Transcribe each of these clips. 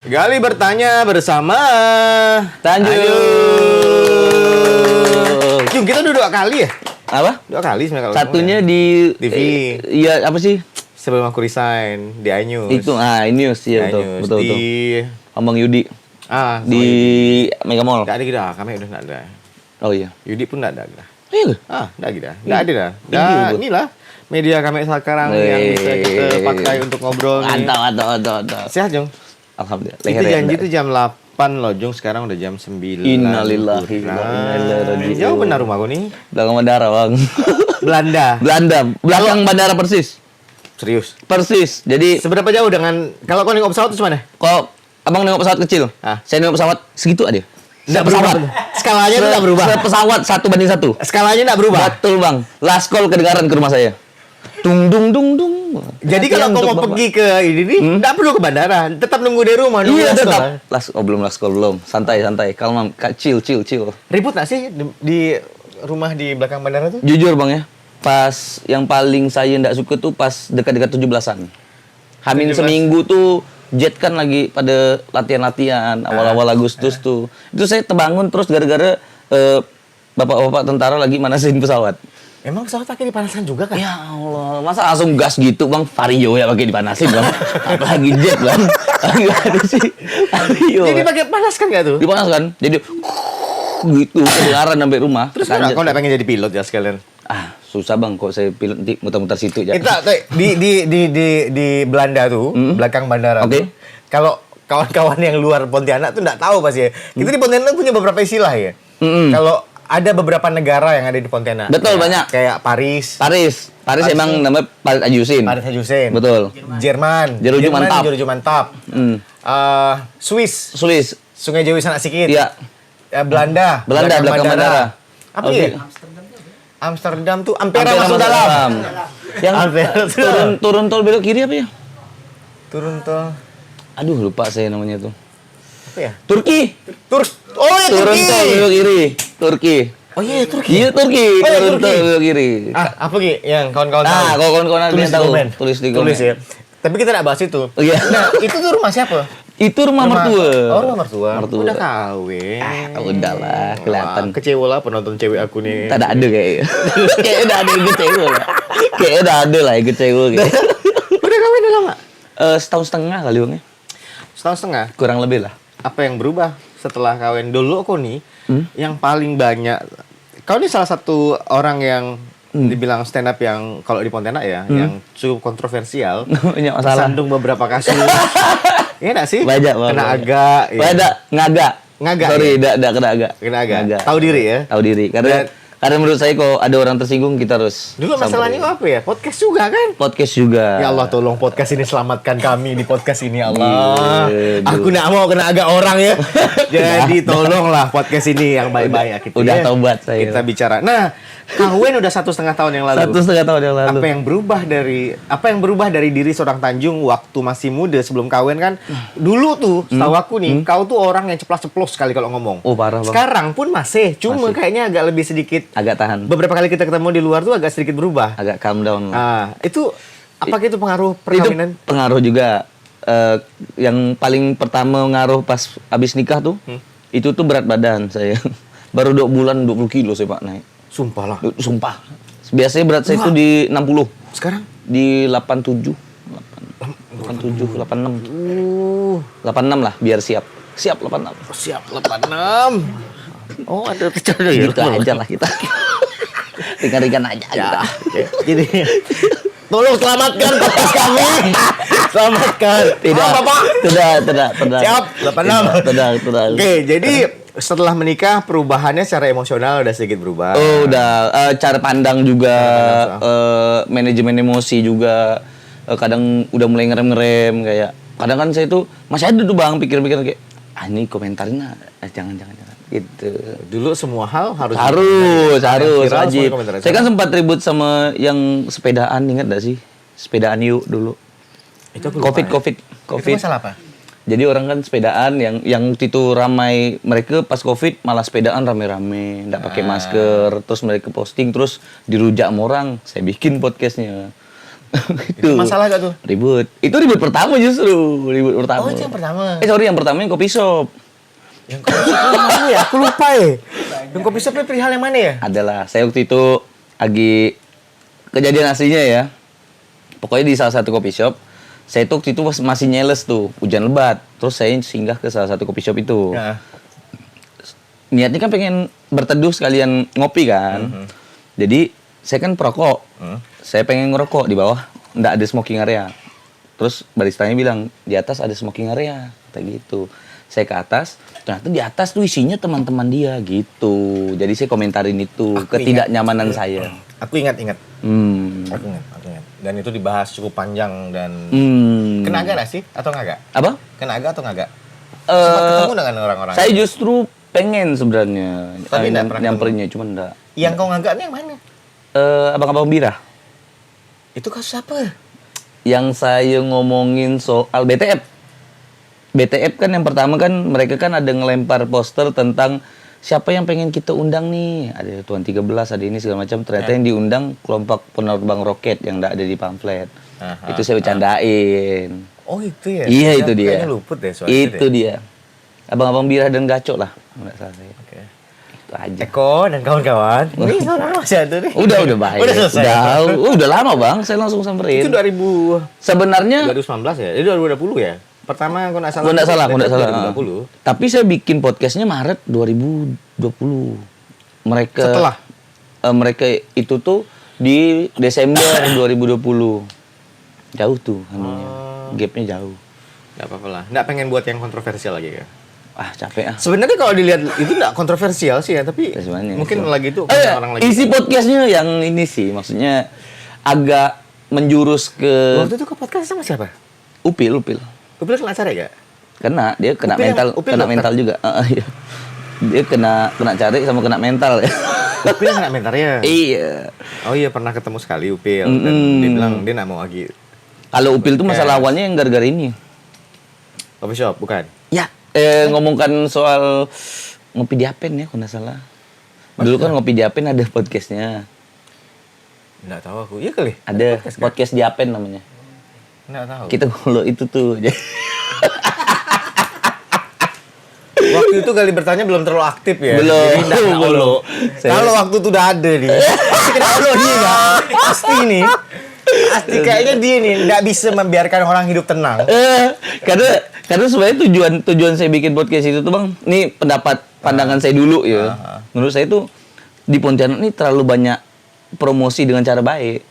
Gali bertanya bersama Tanjung. Jung, kita udah 2 kali ya? Apa? 2 kali sebenarnya kalau Satunya ngomong di TV. Iya, apa sih? Sebelum aku resign di iNews. Itu iNews ya, iNews. betul. Di Ngomong Yudi di Mega Mall. Enggak ada kita, kami udah enggak ada. Oh iya. Yudi pun enggak ada kita. Iya. Enggak kita. Enggak ada dah. Dah, inilah media kami sekarang yang bisa kita pakai untuk ngobrol nih. Mantap. Sehat, Jung? Alhamdulillah. Itu janji itu jam 8 loh, Jung. Sekarang udah jam 9. Innalillahi wa inna ilaihi raji'un. Jauh benar rumahku nih. Belakang bandara, Bang. Belanda. Belakang bandara persis. Serius. Persis. Jadi Seberapa jauh dengan kalau kau nengok pesawat itu mana? kalau Abang nengok pesawat kecil, saya nengok pesawat segitu aja. Enggak Pesawat. berubah. Skalanya itu enggak berubah. Pesawat 1:1. Skalanya enggak berubah. Betul, Bang. Last call kedengaran ke rumah saya. Dung. Jadi kalau kau mau pergi ke ini nih, enggak perlu ke bandara, tetap nunggu di rumah. Nunggu Iya, last call. tetap. Belum last call belum. Santai. Kalm, chill. Ribut nggak sih di rumah di belakang bandara tuh? Jujur, Bang ya. Pas yang paling saya enggak suka tuh pas dekat-dekat 17-an. Hamin 17. seminggu tuh jet kan lagi pada latihan awal-awal Agustus tuh. Itu saya terbangun terus gara-gara bapak-bapak tentara lagi manasin pesawat. Emang pesawat pakai dipanasin juga kan? Ya Allah, masa langsung gas gitu, Bang? Vario ya pakai dipanasin, Bang. Apalagi jet, Bang. Gimana sih? Vario. Jadi pakai panas kan nggak tuh? Dipanaskan. Jadi gitu kedengaran sampai rumah. Terus kau nggak pengen jadi pilot ya sekalian? Susah, Bang, kok saya pilot nanti muter-muter situ ya. Kita di Belanda tuh, belakang bandara Oke. tuh. Kalau kawan-kawan yang luar Pontianak tuh nggak tahu pasti ya. Kita di Pontianak punya beberapa istilah ya. Kalau ada beberapa negara yang ada di Pontianak. Betul, banyak. Kayak Paris Emang namanya Paris Ajusin. Paris Saint-Germain. Betul. Jerman. Jeruju mantap. Jeruju mantap. Swiss. Sungai Jawi Sanak Sikit. Iya. Belanda. Belakang bandara. Apa Oke. ya? Amsterdam tuh Ampera masuk dalam. Yang Ampera turun tol belok kiri apa ya? Turun tol. Aduh, lupa saya namanya tuh. Apa ya? Turki. Oh ya Turun Turki. tol belok kiri. Turki. Oh iya Turki. Iya, Turki. Oh, iya, Turun Turki. tol belok kiri. Apa Ki yang kawan-kawan tahu? Kalau kawan-kawan ada yang tahu, tulis di komen. Tulis ya. Tapi kita nggak bahas itu. Iya. Nah, itu tuh rumah siapa? Itu rumah mertua. Oh, rumah mertua. Mertua. Udah kawin. Udahlah, kelihatan. Wah, kecewa lah penonton cewek aku nih. Tak ada kayaknya. Kayaknya udah ada yang kecewa lah. Kayaknya udah ada lah yang kecewa kayaknya. Udah kawin udah lama? Setahun setengah kali, Bang ya. Setahun setengah. Kurang lebih lah. Apa yang berubah setelah kawin? Dulu aku nih yang paling banyak. Kau ini salah satu orang yang dibilang stand up yang kalau di Pontianak ya, yang cukup kontroversial. Banyak masalah. Sandung beberapa kasus. Iya enggak sih? Banyak, Bang. Kena agak. Ngagak. ya? Sorry, enggak kena agak. Kena agak. Tahu diri ya? Tahu diri. Karena menurut saya kalau ada orang tersinggung kita harus Dulu masalahnya apa ya? Podcast juga kan? podcast juga. Ya Allah tolong podcast ini selamatkan kami di podcast ini ya Allah. Iya, Aku nggak mau kena agak orang ya. Jadi tolonglah podcast ini yang baik-baik ya kita. Udah ya. taubat saya. Kita bicara. Nah, kawin udah 1,5 tahun yang lalu. 1,5 tahun yang lalu. Apa yang berubah dari diri seorang Tanjung waktu masih muda sebelum kawin kan? Dulu tuh, setahu aku nih, kau tuh orang yang ceplas-ceplos sekali kalau ngomong. Oh, parah, Bang. Sekarang pun masih, cuma kayaknya agak lebih sedikit. Agak tahan. Beberapa kali kita ketemu di luar tuh agak sedikit berubah. Agak calm down. Itu apakah itu pengaruh perkawinan? Itu pengaruh juga. Yang paling pertama ngaruh pas abis nikah tuh, itu tuh berat badan saya. Baru 2 bulan 20 kilo saya Pak naik. Sumpah lah. Sumpah. Biasanya berat saya itu di 60. Sekarang? Di 87. 86. 86 lah biar siap. Siap 86. Siap 86. Oh, ada tercada ya. Gitu aja lah kita. Ringan-ringan aja Ya. kita. Jadi tolong selamatkan podcast kami. Selamatkan. Tidak. Bapak. Tidak. Siap 86. Tidak. Oke, jadi setelah menikah perubahannya secara emosional udah sedikit berubah. Oh, udah cara pandang juga, manajemen emosi juga. Kadang udah mulai ngerem kayak. Kadang kan saya tuh masih ada tuh Bang pikir-pikir kayak ini komentarnya jangan gitu. Dulu semua hal harus wajib. Saya kan sempat ribut sama yang sepedaan, ingat gak sih? Sepedaan yuk dulu. Itu aku lupa, Covid. Itu masalah apa? Jadi orang kan sepedaan yang waktu itu ramai, mereka pas Covid malah sepedaan rame-rame, enggak pakai masker, terus mereka posting terus dirujak sama orang. Saya bikin podcastnya. Itu masalah gak tuh? Ribut. Itu ribut pertama justru. Ribut pertama. Oh, itu yang pertama. Sorry, yang pertama yang kopi shop. Yang kopi shop yang mana ya? Aku lupa ya. Yang kopi shop perihal yang mana ya? Adalah, saya waktu itu lagi kejadian aslinya ya. Pokoknya di salah satu kopi shop. Saya tuh waktu itu masih nyeles tuh, hujan lebat. Terus saya singgah ke salah satu kopi shop itu. Ya. Niatnya kan pengen berteduh sekalian ngopi kan. Jadi saya kan perokok. Saya pengen ngerokok di bawah, nggak ada smoking area. Terus baristanya bilang, di atas ada smoking area. Kayak gitu. Saya ke atas, ternyata di atas tuh isinya teman-teman dia gitu. Jadi saya komentarin itu, ketidaknyamanan saya. Aku ingat. Aku ingat. Dan itu dibahas cukup panjang dan kena agak gak sih? Atau nggak? Apa? Kena agak atau nggak? Sempat ketemu dengan orang-orang? Saya justru pengen sebenarnya Tapi nggak pernah nyamperinnya, cuma enggak. Yang kau ngagak nih yang mana? Abang-abang Bira. Itu kasus apa? Yang saya ngomongin soal BTF. BTF kan yang pertama kan mereka kan ada ngelempar poster tentang siapa yang pengen kita undang nih. Ada Tuan 13, ada ini segala macam. Ternyata yang diundang kelompok penerbang roket yang enggak ada di pamflet. Itu saya bercandain. Oh itu ya? Iya, itu dia. Kayaknya luput deh soal Itu dia. Abang-abang Bira dan Gacok lah. Enggak salah saya. Oke. Itu aja. Eko dan kawan-kawan. Ini orang masih ada nih. Udah baik. Udah selesai. Udah lama bang, saya langsung samperin. Itu 2019 Sebenarnya ya? Itu 2020 ya? Pertama aku nggak salah. Gua nggak salah. 2020. Tapi saya bikin podcastnya Maret 2020. Mereka Setelah? Mereka itu tuh di Desember 2020. Jauh tuh anunya. Gapnya jauh. Nggak apa-apa lah. Nggak pengen buat yang kontroversial lagi ya? Ah capek ah. Sebenarnya kalau dilihat itu nggak kontroversial sih ya, tapi Sebenarnya mungkin itu. lagi itu orang lagi. Isi podcastnya yang ini sih, maksudnya agak menjurus ke Waktu itu ke podcast sama siapa? Upil. Upil kena acara ya? Kena, dia kena Upil mental, Upil kena dokter. mental juga. Iya. Dia kena cari sama kena mental ya. Upil kena mentarnya. Iya. Oh iya pernah ketemu sekali Upil dan dia bilang dia nggak mau lagi. Kalau Upil tuh masalah awalnya yang gara-gara ini. Coffee shop bukan? Ya, ngomongkan soal ngopi di Apen ya, kalau nggak salah. Dulu kan ngopi di Apen ada podcastnya. Nggak tahu aku. Iya kali. Ada Podcast, kan? podcast di Apen namanya. Nggak tahu. Kita kalau itu tuh. Waktu itu kali bertanya belum terlalu aktif ya. Belum. Jadi nggak kena Belum. olo. Kalau waktu itu udah ada nih. Pasti kena olo dia nggak? Pasti nih. Pasti kayaknya dia nih nggak bisa membiarkan orang hidup tenang. Karena sebenarnya tujuan saya bikin podcast itu tuh bang, ini pandangan saya dulu ya. Menurut saya tuh di Pontianak ini terlalu banyak promosi dengan cara baik.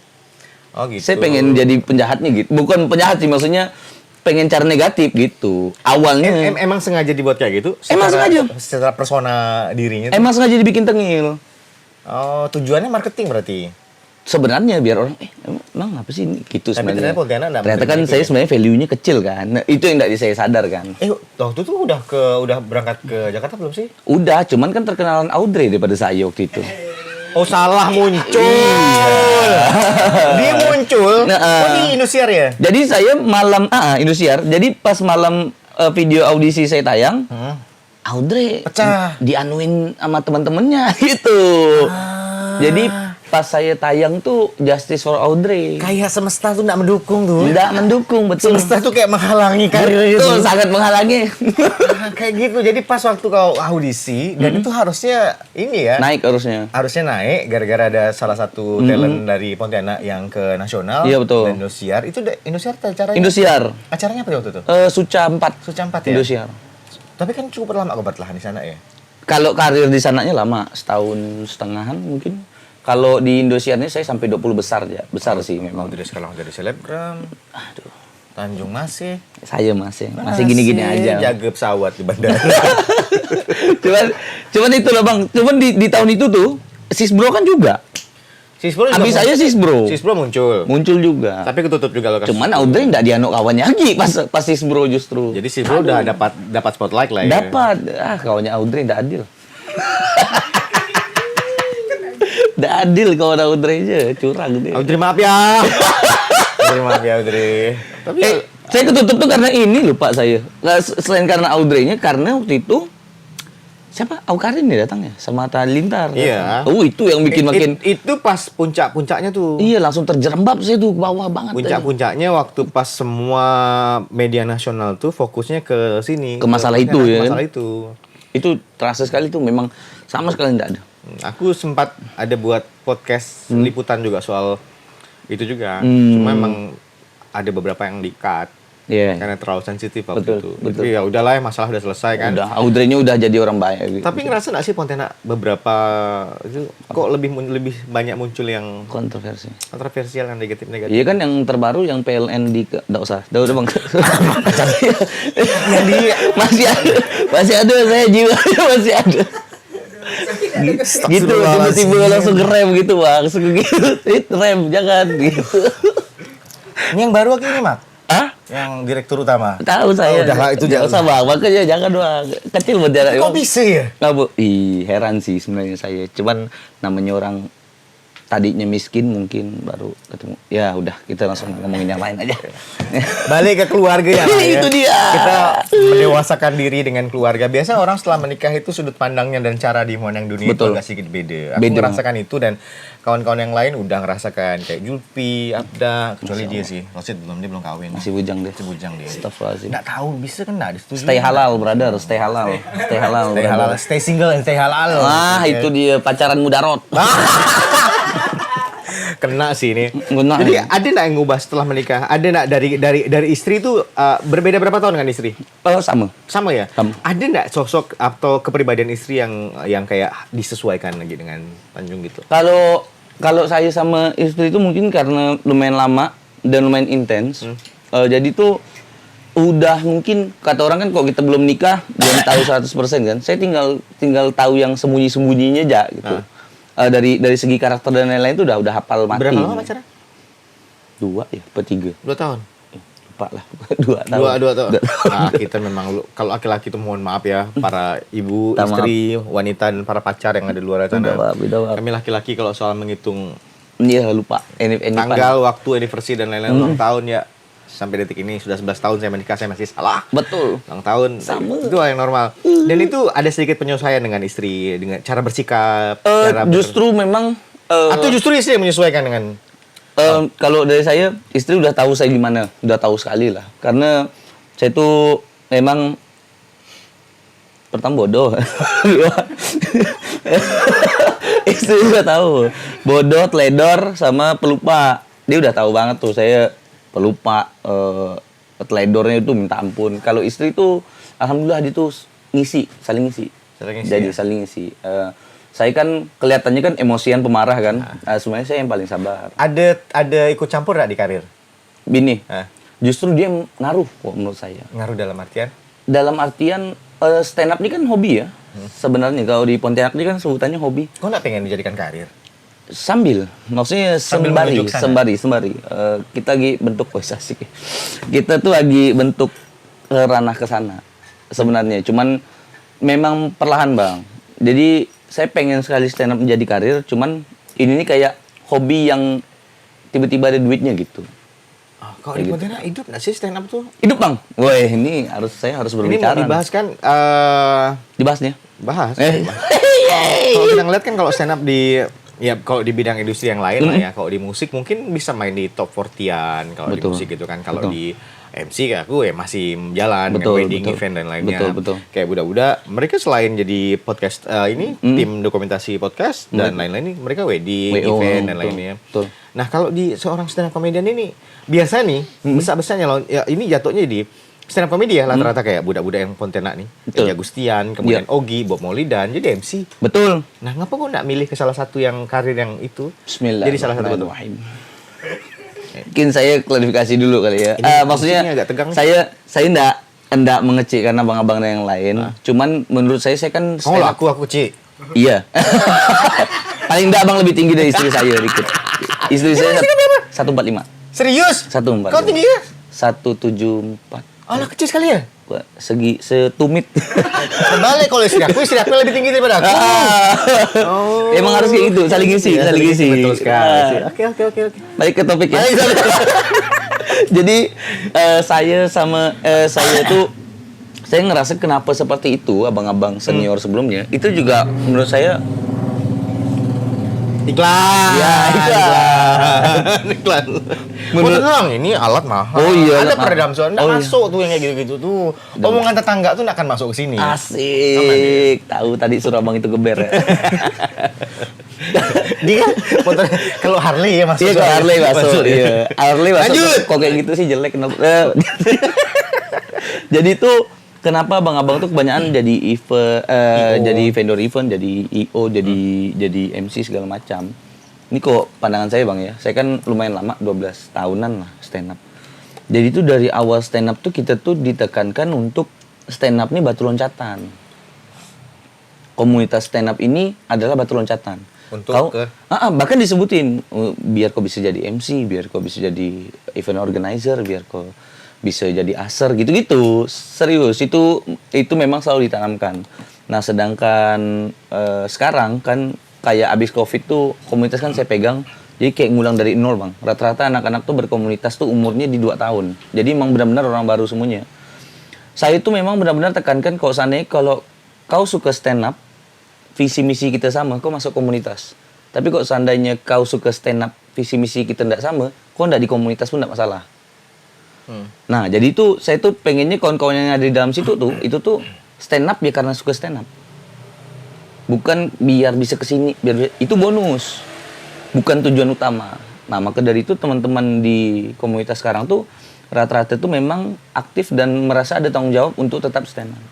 Oh gitu. Saya pengen jadi penjahatnya gitu, bukan penjahat sih, maksudnya pengen cara negatif gitu. Awalnya Emang sengaja dibuat kayak gitu? Emang sengaja. Secara persona dirinya tuh? emang sengaja dibikin tengil. Oh, tujuannya marketing berarti? Sebenarnya biar orang emang apa sih ini gitu Tapi sebenarnya. ternyata Pontianak nggak Ternyata kan menerima itu saya ya? sebenarnya value-nya kecil kan. Nah, itu yang tidak saya sadar kan. Waktu itu udah berangkat ke Jakarta belum sih? Udah, cuman kan terkenalan Audrey daripada saya waktu itu. Oh salah muncul. Dia muncul. Nah, Oh di Indosiar ya? Jadi saya malam Indosiar. Jadi pas malam video audisi saya tayang, Audrey Pecah. dianuin sama teman-temannya gitu. Jadi pas saya tayang tuh Justice for Audrey. Kayak semesta tuh nggak mendukung tuh. Nggak mendukung, betul. Semesta tuh kayak menghalangi karir itu. Betul, sangat menghalangi. Kayak gitu. Jadi pas waktu kau audisi dan itu harusnya ini ya. Naik harusnya. Harusnya naik gara-gara ada salah satu talent dari Pontianak yang ke nasional. Iya, betul. Dan Indosiar. Itu Indosiar acaranya. Indosiar. Acaranya apa waktu itu? Suca 4. Suca 4 ya? Indosiar. Tapi kan cukup lama kau bertahan di sana ya. Kalau karir di sananya lama, setahun setengahan mungkin. Kalau di Indosiar ini saya sampai 20 besar ya. Besar sih memang. Mau dari sekarang jadi selebgram. Aduh. Tanjung masih. Saya masih gini-gini aja. Jaga pesawat di bandara. cuman itu loh bang. Cuman di tahun itu tuh Sisbro kan juga. Sisbro juga Abis saya Sisbro. Sisbro muncul. Muncul juga. Tapi ketutup juga lokasi. Cuman Audrey nggak dianuk kawannya lagi pas Sisbro justru. Jadi Sisbro udah dapat spotlight lah ya. Dapat. Kawannya Audrey nggak adil. Nggak adil kawan Audrey aja, curang dia. Audrey maaf ya. Audrey maaf ya Audrey. Tapi Saya ketutup tuh karena ini lupa saya. Nggak, selain karena Audrey-nya, karena waktu itu siapa? Awkarin ya datangnya sama Atta Halilintar. Iya. Oh, itu yang bikin makin itu pas puncak-puncaknya tuh. iya, langsung terjerembab sih tuh ke bawah banget. Puncak-puncaknya waktu pas semua media nasional tuh fokusnya ke sini. Ke masalah itu ya. Masalah itu. Itu terasa sekali tuh, memang sama sekali enggak ada. Aku sempat ada buat podcast liputan juga soal itu juga. Cuma emang ada beberapa yang di-cut. Iya. Karena terlalu sensitif waktu itu. Betul. Tapi ya udahlah ya, masalah udah selesai kan. Udah, Audrey-nya udah jadi orang baik gitu. Tapi ngerasa nggak sih Pontianak beberapa itu kok lebih banyak muncul yang kontroversi. kontroversial yang negatif-negatif. Iya kan yang terbaru yang PLN di enggak usah. Udah Bang. Yang di masih ada saya jiwa masih ada. Gitu tiba-tiba langsung ngerem gitu Bang. Langsung gitu. Rem jangan gitu. Ini yang baru ini Mak. Hah? Yang direktur utama. Tahu saya. Udah itu jangan usah Bang. Makanya jangan Bang. Kecil buat jarak. Kok bisa ya? Nggak, Bu. Heran sih sebenarnya saya. Cuman namanya orang tadinya miskin mungkin baru ketemu. Ya udah, kita langsung ngomongin yang lain aja. Balik ke keluarga ya. Itu dia. Kita mendewasakan diri dengan keluarga. Biasa orang setelah menikah itu sudut pandangnya dan cara dimandang dunia Betul. itu agak sedikit beda. Aku Beda. merasakan itu dan kawan-kawan yang lain udah ngerasakan kayak Julpi, Abda, kecuali dia sih. Rosid dia belum kawin. Masih bujang deh. Masih bujang dia. Astagfirullahaladzim. Nggak tahu bisa kan nggak disetujui. Stay halal, brother. Stay halal. Stay halal. Stay brother. halal. Stay single and stay halal. Ah, Oke. itu dia pacaran mudarot. Kena sih ini. Kena. Jadi ada nggak yang ngubah setelah menikah? Ada nggak dari istri itu berbeda berapa tahun dengan istri? Sama. Sama ya? Sama. Ada nggak sosok atau kepribadian istri yang kayak disesuaikan lagi dengan Tanjung gitu? Kalau saya sama istri itu mungkin karena lumayan lama dan lumayan intens. Jadi tuh udah mungkin kata orang kan kalau kita belum nikah belum tahu 100% kan. Saya tinggal tahu yang sembunyi-sembunyinya aja gitu. Dari segi karakter dan lain-lain itu udah hafal mati. Berapa lama pacaran? 2 ya, apa 3? 2 tahun. Lupa lah. 2 tahun. Dua tahun. Nah, kita memang kalau laki-laki itu mohon maaf ya, para ibu, Minta istri, wanita dan para pacar yang ada di luar sana. Beda. Kami laki-laki kalau soal menghitung Iya, lupa. tanggal, waktu, anniversary dan lain-lain ulang tahun ya. Sampai detik ini sudah 11 tahun saya menikah, saya masih salah. Betul. Ulang tahun. Sama. Itu hal yang normal. Dan itu ada sedikit penyesuaian dengan istri, dengan cara bersikap, Justru memang atau justru istri yang menyesuaikan dengan kalau dari saya, istri udah tahu saya gimana, udah tahu sekali lah. Karena saya itu memang pertama bodoh. Istri udah tahu, bodoh, teledor, sama pelupa. Dia udah tahu banget tuh saya pelupa, teledornya itu minta ampun. Kalau istri itu, alhamdulillah dia tuh saling ngisi. Jadi saling ngisi. Saya kan kelihatannya kan emosian, pemarah kan. Sebenarnya saya yang paling sabar. Ada ikut campur nggak di karir? Bini, Hah? justru dia ngaruh kok menurut saya. Ngaruh dalam artian? Dalam artian stand up ini kan hobi ya. Sebenarnya kalau di Pontianak ini kan sebutannya hobi. Kok nggak pengen dijadikan karir? Maksudnya Sambil menuju ke sana. sembari. Kita lagi bentuk asik. Kita tuh lagi bentuk ranah ke sana sebenarnya. Cuman memang perlahan Bang. Jadi saya pengen sekali stand up menjadi karir. Cuman ini nih kayak hobi yang tiba-tiba ada duitnya gitu. Kalau di Pontianak hidup nggak sih stand up tuh? Hidup Bang. Woi ini saya harus Ini mau berbicara. dibahas kan? Dibahasnya. Bahas. Kalau kita ngeliat kan kalau stand up kalau di bidang industri yang lain lah ya, kalau di musik mungkin bisa main di top 40-an kalau di Betul. musik gitu kan. Kalau Betul. di MC aku ya masih jalan dengan Betul, wedding betul. event dan lainnya. Betul. Kayak budak-budak, mereka selain jadi podcast tim dokumentasi podcast dan lain-lain nih, mereka wedding, event dan lainnya. Betul. Nah, kalau di seorang stand up comedian ini biasa nih besar-besarnya loh, ya ini jatuhnya di stand up comedy ya rata-rata kayak budak-budak yang Pontianak nih. Betul. Kayak Agustian, kemudian Ogi, Bob Maulidan jadi MC. Betul. Nah, ngapa kok nggak milih ke salah satu yang karir yang itu? Jadi salah satu betul. Bismillahirrahmanirrahim. Mungkin saya klarifikasi dulu kali ya. Ini Maksudnya musiknya agak tegang. saya enggak mengecek karena abang-abang yang lain. Cuman menurut saya kan Oh, aku Ci. Iya. Paling enggak abang lebih tinggi dari istri saya dikit. Istri saya 145. Serius? 145. Kau tinggi ya? 174. Alah, kecil sekali ya? Wah, setumit. Terbalik kalau istri aku lebih tinggi daripada aku. Oh. Emang harus kayak gitu, saling isi, Iya, saling isi. Betul sekali. Oke. Balik ke topik ya. Jadi saya itu saya ngerasa kenapa seperti itu abang-abang senior sebelumnya itu juga menurut saya iklan. Ya, Iklan. Menurut- Tenang, ini alat mahal. Oh iya, Ada alat peredam mahal. suara, nggak Oh iya. masuk tuh yang kayak gitu-gitu tuh. Omongan tetangga tuh nggak akan masuk ke sini. asik. Tahu tadi suruh abang itu geber ya. Dia kan motor kalau Harley ya masuk. Iya, kalau Harley masuk. Iya. Harley masuk. Lanjut. Kok kayak gitu sih jelek kenapa? Jadi tuh kenapa abang-abang tuh kebanyakan jadi event, jadi vendor event, jadi IO, jadi MC segala macam. Ini kok pandangan saya bang ya, saya kan lumayan lama 12 tahunan lah stand up. Jadi tuh dari awal stand up tuh kita tuh ditekankan untuk stand up ini batu loncatan. Komunitas stand up ini adalah batu loncatan. Untuk Kau, ke- bahkan disebutin biar kau bisa jadi MC, biar kau bisa jadi event organizer, biar kau bisa jadi aser gitu-gitu. Serius itu memang selalu ditanamkan. Nah, sedangkan sekarang kan kayak abis Covid tuh komunitas kan saya pegang jadi kayak ngulang dari nol, Bang. Rata-rata anak-anak tuh berkomunitas tuh umurnya di 2 tahun. Jadi emang benar-benar orang baru semuanya. Saya itu memang benar-benar tekankan kalau seandainya kalau kau suka stand up, visi misi kita sama, kau masuk komunitas. Tapi kok seandainya kau suka stand up, visi misi kita tidak sama, kau tidak di komunitas pun tidak masalah. Nah, jadi itu saya tuh pengennya kawan-kawan yang ada di dalam situ tuh, itu tuh stand up ya karena suka stand up. Bukan biar bisa kesini, itu bonus. Bukan tujuan utama. Nah, maka dari itu teman-teman di komunitas sekarang tuh rata-rata tuh memang aktif dan merasa ada tanggung jawab untuk tetap stand up.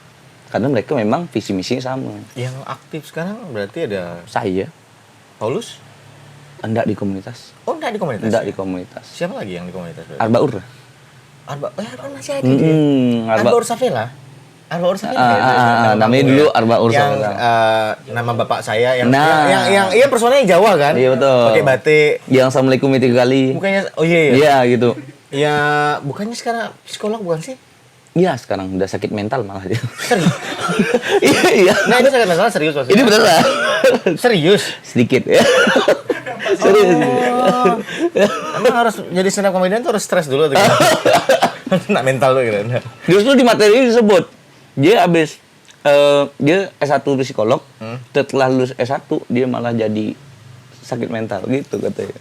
Karena mereka memang visi misinya sama. Yang aktif sekarang berarti ada Saya Paulus. enggak di komunitas. Oh, enggak di komunitas. Enggak ya? di komunitas. Siapa lagi yang di komunitas? berarti? Arbaur. Arba masih ada dia. Arbaur Safela. Arbaur Safela. Namanya dulu Arbaur yang Safela. nama bapak saya yang Nah. yang iya personanya Jawa kan? Iya, betul. Pakai batik. Yang Assalamualaikum 3 kali. Bukannya oh iya iya. Iya gitu. Ya, bukannya sekarang psikolog bukan sih? Iya sekarang udah sakit mental malah dia. Serius. Iya iya. Nah, ini sakit mental serius maksudnya. Ini beneran. Serius. Sedikit ya. Serius. Oh. Emang harus jadi stand up comedian tuh harus stres dulu atau gimana? Nak mental tuh gitu. Justru di materi ini disebut dia habis dia S1 psikolog, setelah lulus S1 dia malah jadi sakit mental gitu katanya.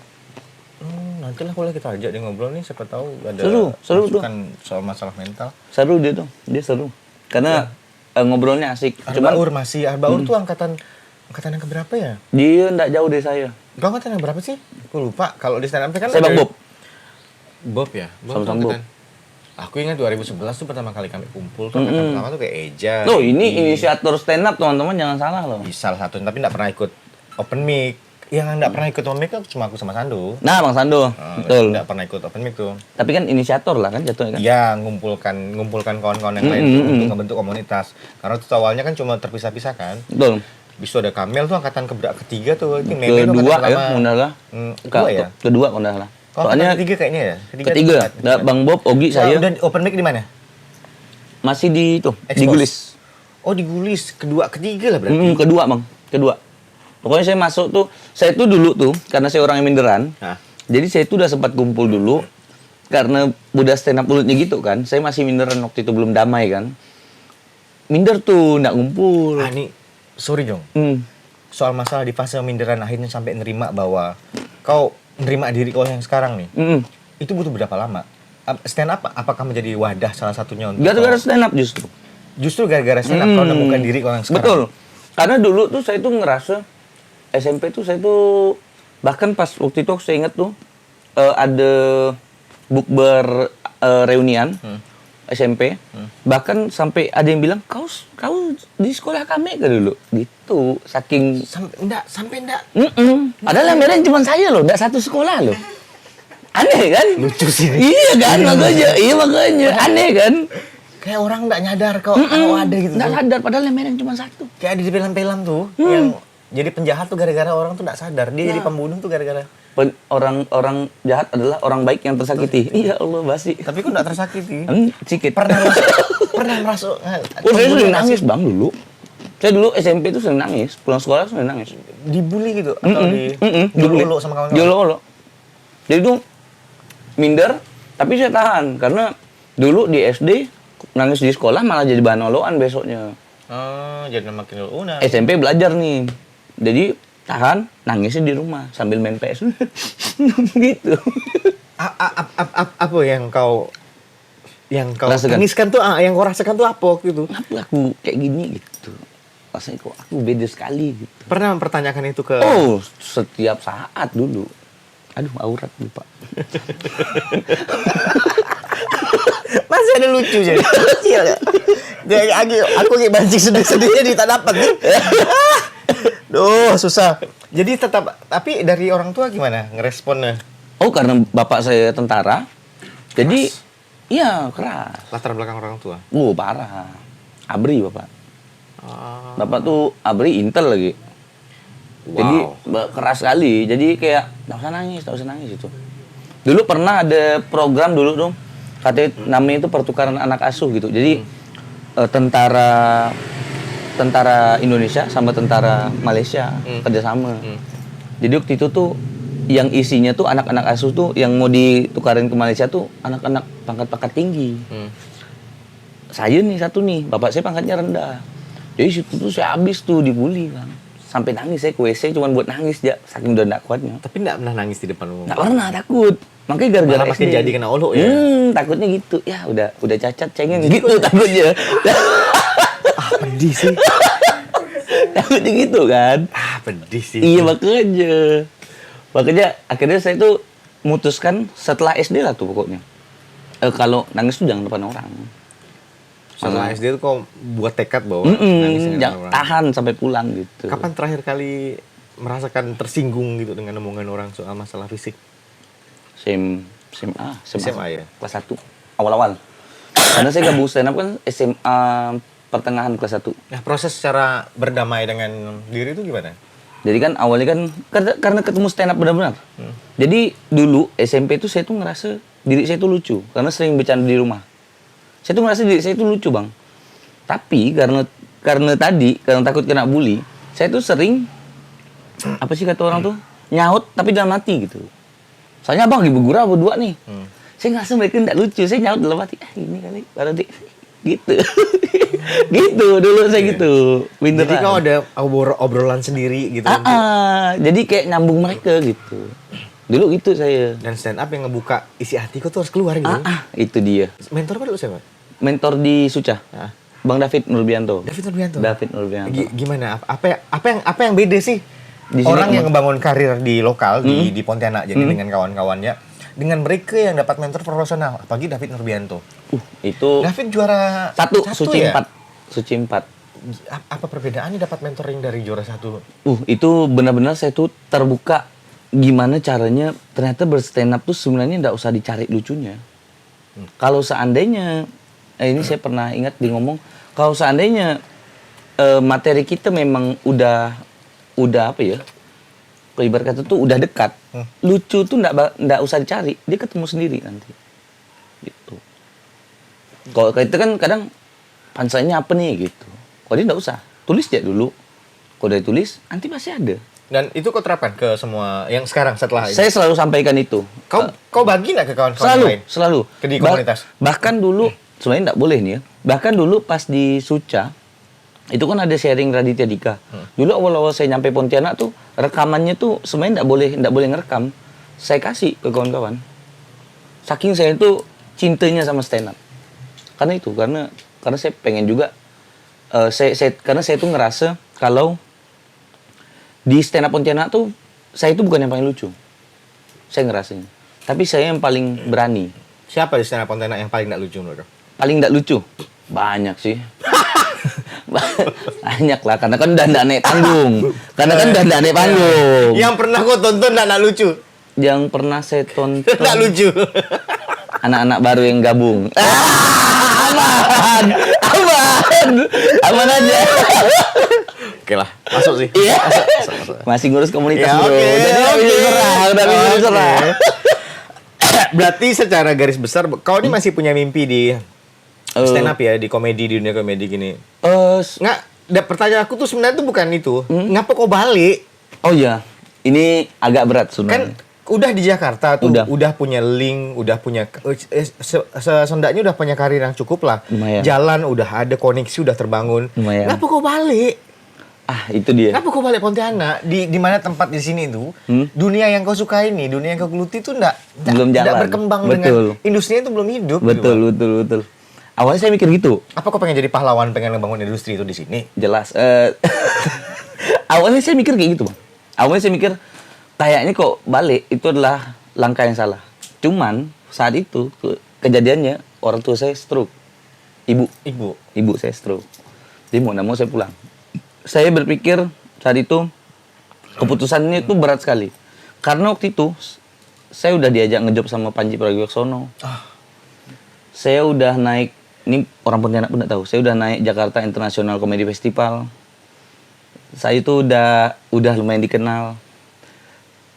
Nanti lah boleh kita ajak dia ngobrol nih, siapa tahu ada Seru tuh. masukan soal masalah mental. Seru dia tuh, dia seru. Karena ngobrolnya asik. Arbaur masih Arbaur tuh angkatan yang keberapa ya? Dia enggak jauh dari saya. Kau angkatan yang berapa sih? Aku lupa. Kalau di stand up kan Saya Bang Bob. Bob ya? Sama-sama Bob. Aku ingat 2011 tuh pertama kali kami kumpul tuh angkatan pertama tuh kayak Eja. Loh, ini inisiator stand up teman-teman jangan salah loh. Salah satu tapi enggak pernah ikut open mic. Yang enggak pernah ikut open mic tuh cuma aku sama Sandu. Nah, Bang Sando. Betul. Enggak pernah ikut open mic tuh. Tapi kan inisiator lah kan jatuhnya kan. Iya, ngumpulkan kawan-kawan yang lain tuh untuk ngebentuk komunitas. Karena tuh awalnya kan cuma terpisah-pisah kan. Betul. Bisa ada Kamel tuh angkatan ketiga tuh. Ini Meme tuh Kedua angkatan ya, pertama. Munda lah. Kedua ya? Kedua Munda lah. Soalnya Soalnya ketiga kayaknya ya. ketiga, ada Bang Bob, Ogi, saya Udah open mic di mana? masih di itu, di Expose. Gulis. Oh di Gulis, kedua ketiga lah berarti. Kedua Bang, kedua. Pokoknya saya masuk tuh, saya tuh dulu tuh karena saya orang yang minderan. Nah. Jadi saya tuh udah sempat kumpul dulu karena udah stand up mulutnya gitu kan. Saya masih minderan waktu itu belum damai kan. Minder tuh nggak ngumpul. Ah nih, sorry Jong. Soal masalah di fase minderan akhirnya sampai nerima bahwa kau nerima diri kau yang sekarang nih. Itu butuh berapa lama? Stand up apakah menjadi wadah salah satunya untuk Gara-gara stand up justru. Justru gara-gara stand up kau menemukan diri kau yang sekarang. Betul. Karena dulu tuh saya tuh ngerasa SMP tuh saya tuh bahkan pas waktu itu saya inget tuh ada bukber reunian SMP. Bahkan sampai ada yang bilang kau di sekolah kami kan dulu. Gitu. Saking Sampai enggak. Padahal yang merah cuma saya loh, enggak satu sekolah loh. Aneh kan? Lucu sih. Iya kan, makanya. Iya makanya. Aneh kan? Kayak orang enggak nyadar kau ada gitu. Enggak sadar, padahal yang merah cuma satu. Kayak ada di film-film tuh yang jadi penjahat tuh gara-gara orang tuh enggak sadar. Dia jadi pembunuh tuh gara-gara. Orang jahat adalah orang baik yang tersakiti. Iya Allah, basi. Tapi kok enggak tersakiti? Sedikit. Pernah merasuk. Oh, saya sering nangis bang dulu. Saya dulu SMP tuh sering nangis. Pulang sekolah sering nangis. Dibully gitu? Atau diulu sama kawan-kawan? Diulu. Jadi tuh minder, tapi saya tahan. Karena dulu di SD, nangis di sekolah malah jadi bahan olokan besoknya. Oh, jadi makin lunak. SMP belajar nih. Jadi tahan, nangisnya di rumah sambil main PS. Gitu. Apa yang kau Rasakan. tangiskan tuh, yang kau rasakan tuh apa gitu? Kenapa aku kayak gini gitu? Rasanya kok aku beda sekali gitu. Pernah mempertanyakan itu ke Oh, setiap saat dulu. Aduh, aurat lupa. masih ada lucu jadi. Aku kayak bancing sedih-sedihnya di tak dapat nih. Duh, susah. Jadi tapi dari orang tua gimana ngeresponnya? Oh, karena bapak saya tentara. Jadi, iya keras. Latar belakang orang tua. Parah. Abri bapak. Ah. Bapak tuh Abri Intel lagi. Jadi keras sekali. Jadi kayak tak usah nangis itu. Dulu pernah ada program dulu dong. Katanya namanya itu pertukaran anak asuh gitu. Jadi tentara Indonesia sama tentara Malaysia kerjasama. Jadi waktu itu tuh yang isinya tuh anak-anak asuh tuh yang mau ditukarin ke Malaysia tuh anak-anak pangkat-pangkat tinggi. Saya nih satu nih, bapak saya pangkatnya rendah. Jadi situ tuh saya habis tuh dibully kan. Sampai nangis saya ke WC cuma buat nangis aja, saking udah enggak kuatnya. Tapi enggak pernah nangis di depan umum. Enggak pernah, takut. Makanya gara-gara malah makin SD. jadi kena olo ya. Takutnya gitu. Ya udah cacat cengeng gitu takutnya. Pedih sih. Takutnya gitu kan. Pedih sih. Iya makanya akhirnya saya tuh memutuskan setelah SD lah tuh pokoknya. Kalau nangis tuh jangan depan orang. Setelah SD tuh kau buat tekad bahwa nangis dengan jangan orang. tahan sampai pulang gitu. Kapan terakhir kali merasakan tersinggung gitu dengan omongan orang soal masalah fisik? SMA ya? Kelas 1 awal-awal. Karena saya gabung stand up kan SMA pertengahan kelas 1. Nah, proses cara berdamai dengan diri itu gimana? Jadi kan awalnya kan karena ketemu stand up benar-benar. Jadi dulu SMP itu saya tuh ngerasa diri saya tuh lucu karena sering bercanda di rumah. Saya tuh ngerasa diri saya tuh lucu, Bang. Tapi karena takut kena bully, saya tuh sering apa sih kata orang tuh? Nyaut tapi dalam hati gitu. Soalnya Bang lagi bergurau berdua nih. Saya ngerasa mereka enggak lucu, saya nyaut dalam hati. Ini kali berarti gitu. Gitu dulu saya gitu. Beneran. Jadi kau ada obrolan sendiri gitu. Jadi kayak nyambung mereka gitu. Dulu gitu saya. Dan stand up yang ngebuka isi hati kau tuh harus keluar gitu. Itu dia. Mentor kau dulu siapa? Mentor di Suca. Bang David Nurbianto. David Nurbianto. Gimana? Apa yang beda sih? Orang yang ngebangun karir di lokal di Pontianak jadi dengan kawan-kawannya dengan mereka yang dapat mentor profesional, apalagi David Nurbianto. Itu David juara satu Suci ya? 4. Suci 4. Apa perbedaannya dapat mentoring dari juara 1? Itu benar-benar saya tuh terbuka gimana caranya ternyata berstand up tuh sebenarnya enggak usah dicari lucunya. Kalau seandainya ini saya pernah ingat di ngomong, kalau seandainya materi kita memang udah apa ya? Ibarat kata tuh udah dekat. Lucu tuh enggak usah dicari, dia ketemu sendiri nanti. Gitu. Kalau itu kan kadang pansanya apa nih gitu. Kalau dia enggak usah, tulis aja dulu. Kalau udah tulis, nanti pasti ada. Dan itu kau terapkan ke semua yang sekarang setelah ini? Saya selalu sampaikan itu. Kau bagi nggak ke kawan-kawan lain? Selalu. Di komunitas? Bahkan dulu, sebenarnya nggak boleh nih ya. Bahkan dulu pas di Suca, itu kan ada sharing Raditya Dika. Dulu awal-awal saya nyampe Pontianak tuh, rekamannya tuh sebenarnya nggak boleh ngerekam. Saya kasih ke kawan-kawan. Saking saya tuh cintanya sama stand up. Karena saya pengen juga, karena saya tuh ngerasa kalau di stand up Pontianak tuh saya itu bukan yang paling lucu. Saya ngerasanya. Tapi saya yang paling berani. Siapa di stand up Pontianak yang paling nggak lucu menurut kau? Paling nggak lucu? Banyak sih. Banyak lah, karena kan udah nggak naik panggung. Yang pernah kau tonton nggak lucu? Yang pernah saya tonton Nggak lucu. anak-anak baru yang gabung. Aman aja. Oke lah, masuk sih. Iya. Masuk. Masih ngurus komunitas Ya, bro. oke, Jadi oke. udah bisa diserah. Berarti secara garis besar, kau ini masih punya mimpi di stand up ya, di komedi, di dunia komedi gini? Nggak, pertanyaan aku tuh sebenarnya tuh bukan itu. Ngapa kau balik? Oh iya, ini agak berat Kan sebenarnya. Udah di Jakarta tuh, Udah. udah punya link, udah punya sendaknya udah punya karir yang cukup lah. Lumayan. Jalan udah ada, koneksi udah terbangun. Lumayan. Kenapa kau balik? Itu dia. Kenapa kau balik Pontianak? Di mana tempat di sini itu, dunia yang kau suka ini, dunia yang kau geluti itu Belum enggak jalan. berkembang Betul. dengan industrinya itu belum hidup. Betul, gitu, betul, betul. Awalnya saya mikir gitu. Apa kau pengen jadi pahlawan, pengen ngebangun industri itu di sini? Jelas. Awalnya saya mikir kayak gitu, Bang. Awalnya saya mikir kayaknya kok balik itu adalah langkah yang salah. Cuman saat itu kejadiannya orang tua saya stroke. Ibu saya stroke. Jadi mau nggak mau saya pulang. Saya berpikir saat itu keputusannya itu berat sekali. Karena waktu itu saya udah diajak ngejob sama Panji Pragiwaksono. Saya udah naik, ini orang Pontianak pun nggak tahu. Saya udah naik Jakarta International Comedy Festival. Saya itu udah lumayan dikenal.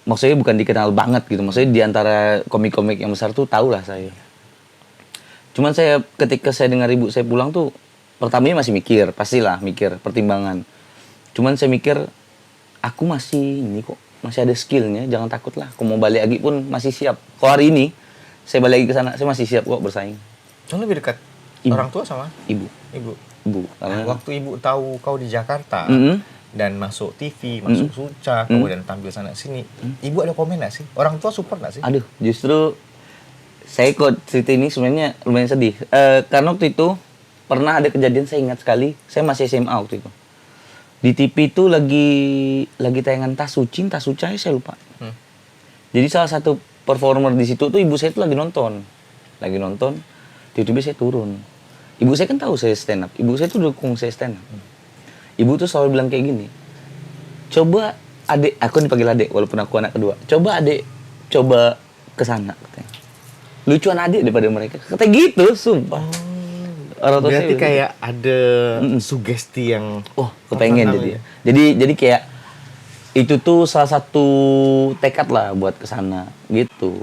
Maksudnya bukan dikenal banget gitu. Maksudnya di antara komik-komik yang besar tuh tahu lah saya. Cuman saya ketika saya dengar ibu saya pulang tuh pertamanya masih mikir, pastilah mikir, pertimbangan. Cuman saya mikir aku masih ini kok, masih ada skillnya, jangan takut lah. Kalau mau balik lagi pun masih siap. Kalau hari ini saya balik lagi ke sana, saya masih siap kok bersaing. Kamu lebih dekat orang tua sama Ibu. Karena waktu ibu tahu kau di Jakarta dan masuk TV, masuk Suca, kemudian tampil sana sini, ibu ada komen nggak sih? Orang tua support nggak sih? Aduh, justru saya kok cerita ini sebenarnya lumayan sedih. Karena waktu itu pernah ada kejadian, saya ingat sekali, saya masih SMA waktu itu. Di TV itu lagi tayangan Tas Suca, saya lupa. Jadi salah satu performer di situ tuh ibu saya tuh lagi nonton, tiba-tiba saya turun. Ibu saya kan tahu saya stand up, ibu saya tuh dukung saya stand up. Ibu tuh selalu bilang kayak gini, coba adik, aku dipanggil adik walaupun aku anak kedua, coba kesana katanya. Lucuan adik daripada mereka, kata gitu, sumpah. Berarti kayak ada sugesti yang kepengen jadi kayak itu tuh salah satu tekad lah buat kesana gitu.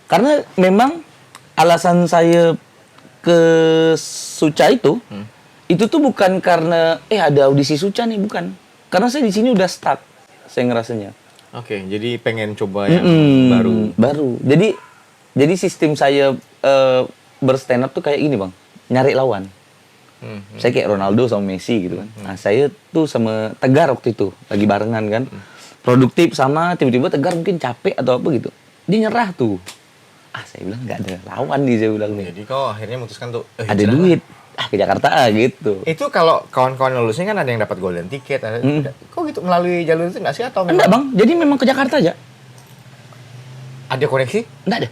Karena memang alasan saya ke Suca itu tuh bukan karena ada audisi Suca nih, bukan. Karena saya di sini udah stuck, saya ngerasanya. Oke, jadi pengen coba yang baru. Jadi sistem saya berstand up tuh kayak gini, Bang. Nyari lawan. Saya kayak Ronaldo sama Messi gitu kan. Nah, saya tuh sama Tegar waktu itu lagi barengan kan. Produktif sama, tiba-tiba Tegar mungkin capek atau apa gitu. Dia nyerah tuh. Saya bilang nggak ada lawan nih, saya bilang nih. Jadi kau akhirnya memutuskan tuh ada duit. Ke Jakarta gitu. Itu kalau kawan-kawan lulusnya kan ada yang dapat golden ticket, ada. Kok gitu melalui jalur itu nggak sih atau Enggak, Bang. Jadi memang ke Jakarta aja. Ada koneksi? Enggak ada.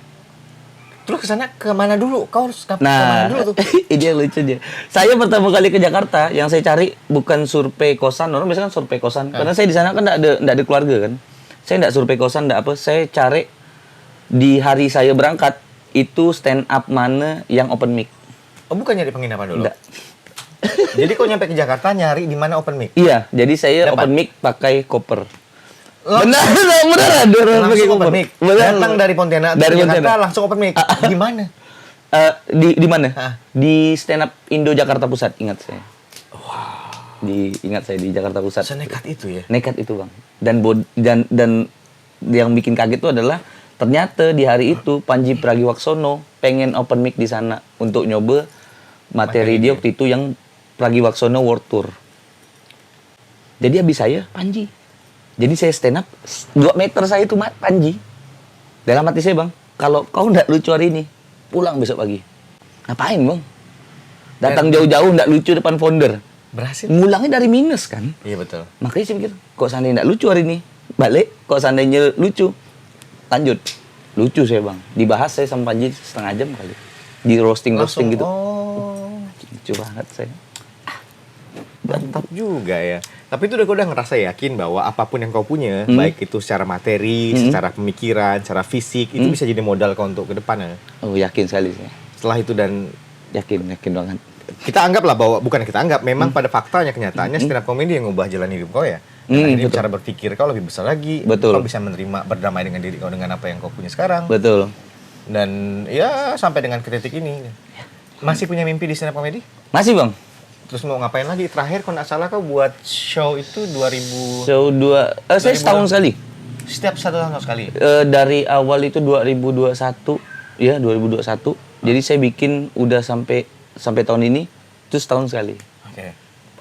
Terus kesana kemana dulu? Kau harus kemana dulu tuh? Ide lucu dia. Saya pertama kali ke Jakarta, yang saya cari bukan survei kosan. Orang biasanya kan survei kosan. Karena saya di sana kan enggak ada keluarga kan. Saya enggak survei kosan, enggak apa. Saya cari di hari saya berangkat itu stand up mana yang open mic. Oh, bukan nyari penginapan dulu? Enggak. Jadi kau nyampe ke Jakarta nyari di mana open mic? Iya, jadi saya open mic pakai koper. Benar pakai open mic. Datang dari Pontianak ke Jakarta langsung open mic. Di mana? Di mana? Di stand up Indo Jakarta Pusat, ingat saya. Ingat saya di Jakarta Pusat. Senekat itu ya? Nekat itu, Bang. Dan yang bikin kaget itu adalah ternyata di hari itu Panji Pragiwaksono pengen open mic di sana untuk nyoba materi dia waktu itu yang Pragiwaksono World Tour. Jadi habis saya Panji. Jadi saya stand up 2 meter saya itu Panji. Dalam hati saya, Bang, kalau kau nggak lucu hari ini, pulang besok pagi. Ngapain, Bang? Datang jauh-jauh nggak lucu depan founder. Berhasil. Ngulangnya dari minus kan? Iya betul. Makanya saya pikir, kok seandainya nggak lucu hari ini, balik. Kok seandainya lucu, lanjut. Lucu saya, Bang. Dibahas saya sama Panji 1/2 jam kali. Di roasting gitu. Lucu banget saya. Mantap juga ya. Tapi itu kau udah ngerasa yakin bahwa apapun yang kau punya, baik itu secara materi, secara pemikiran, secara fisik, itu bisa jadi modal kau untuk ke depannya. Oh, yakin sekali saya. Setelah itu dan yakin banget. Kita anggaplah bahwa bukan kita anggap, memang pada faktanya kenyataannya stand up comedy yang ngubah jalan hidup kau ya. Jadi cara berpikir kau lebih besar lagi. Betul. Kau bisa menerima, berdamai dengan diri kau dengan apa yang kau punya sekarang. Betul. Dan ya sampai dengan ke titik ini. Masih punya mimpi di stand up comedy? Masih, Bang. Terus mau ngapain lagi? Terakhir kalau nggak salah kau buat show itu 2000... Show 2... saya setahun sekali. Setiap 1 tahun sekali? Dari awal itu 2021, ya 2021. Jadi saya bikin udah sampai tahun ini itu setahun sekali. Oke.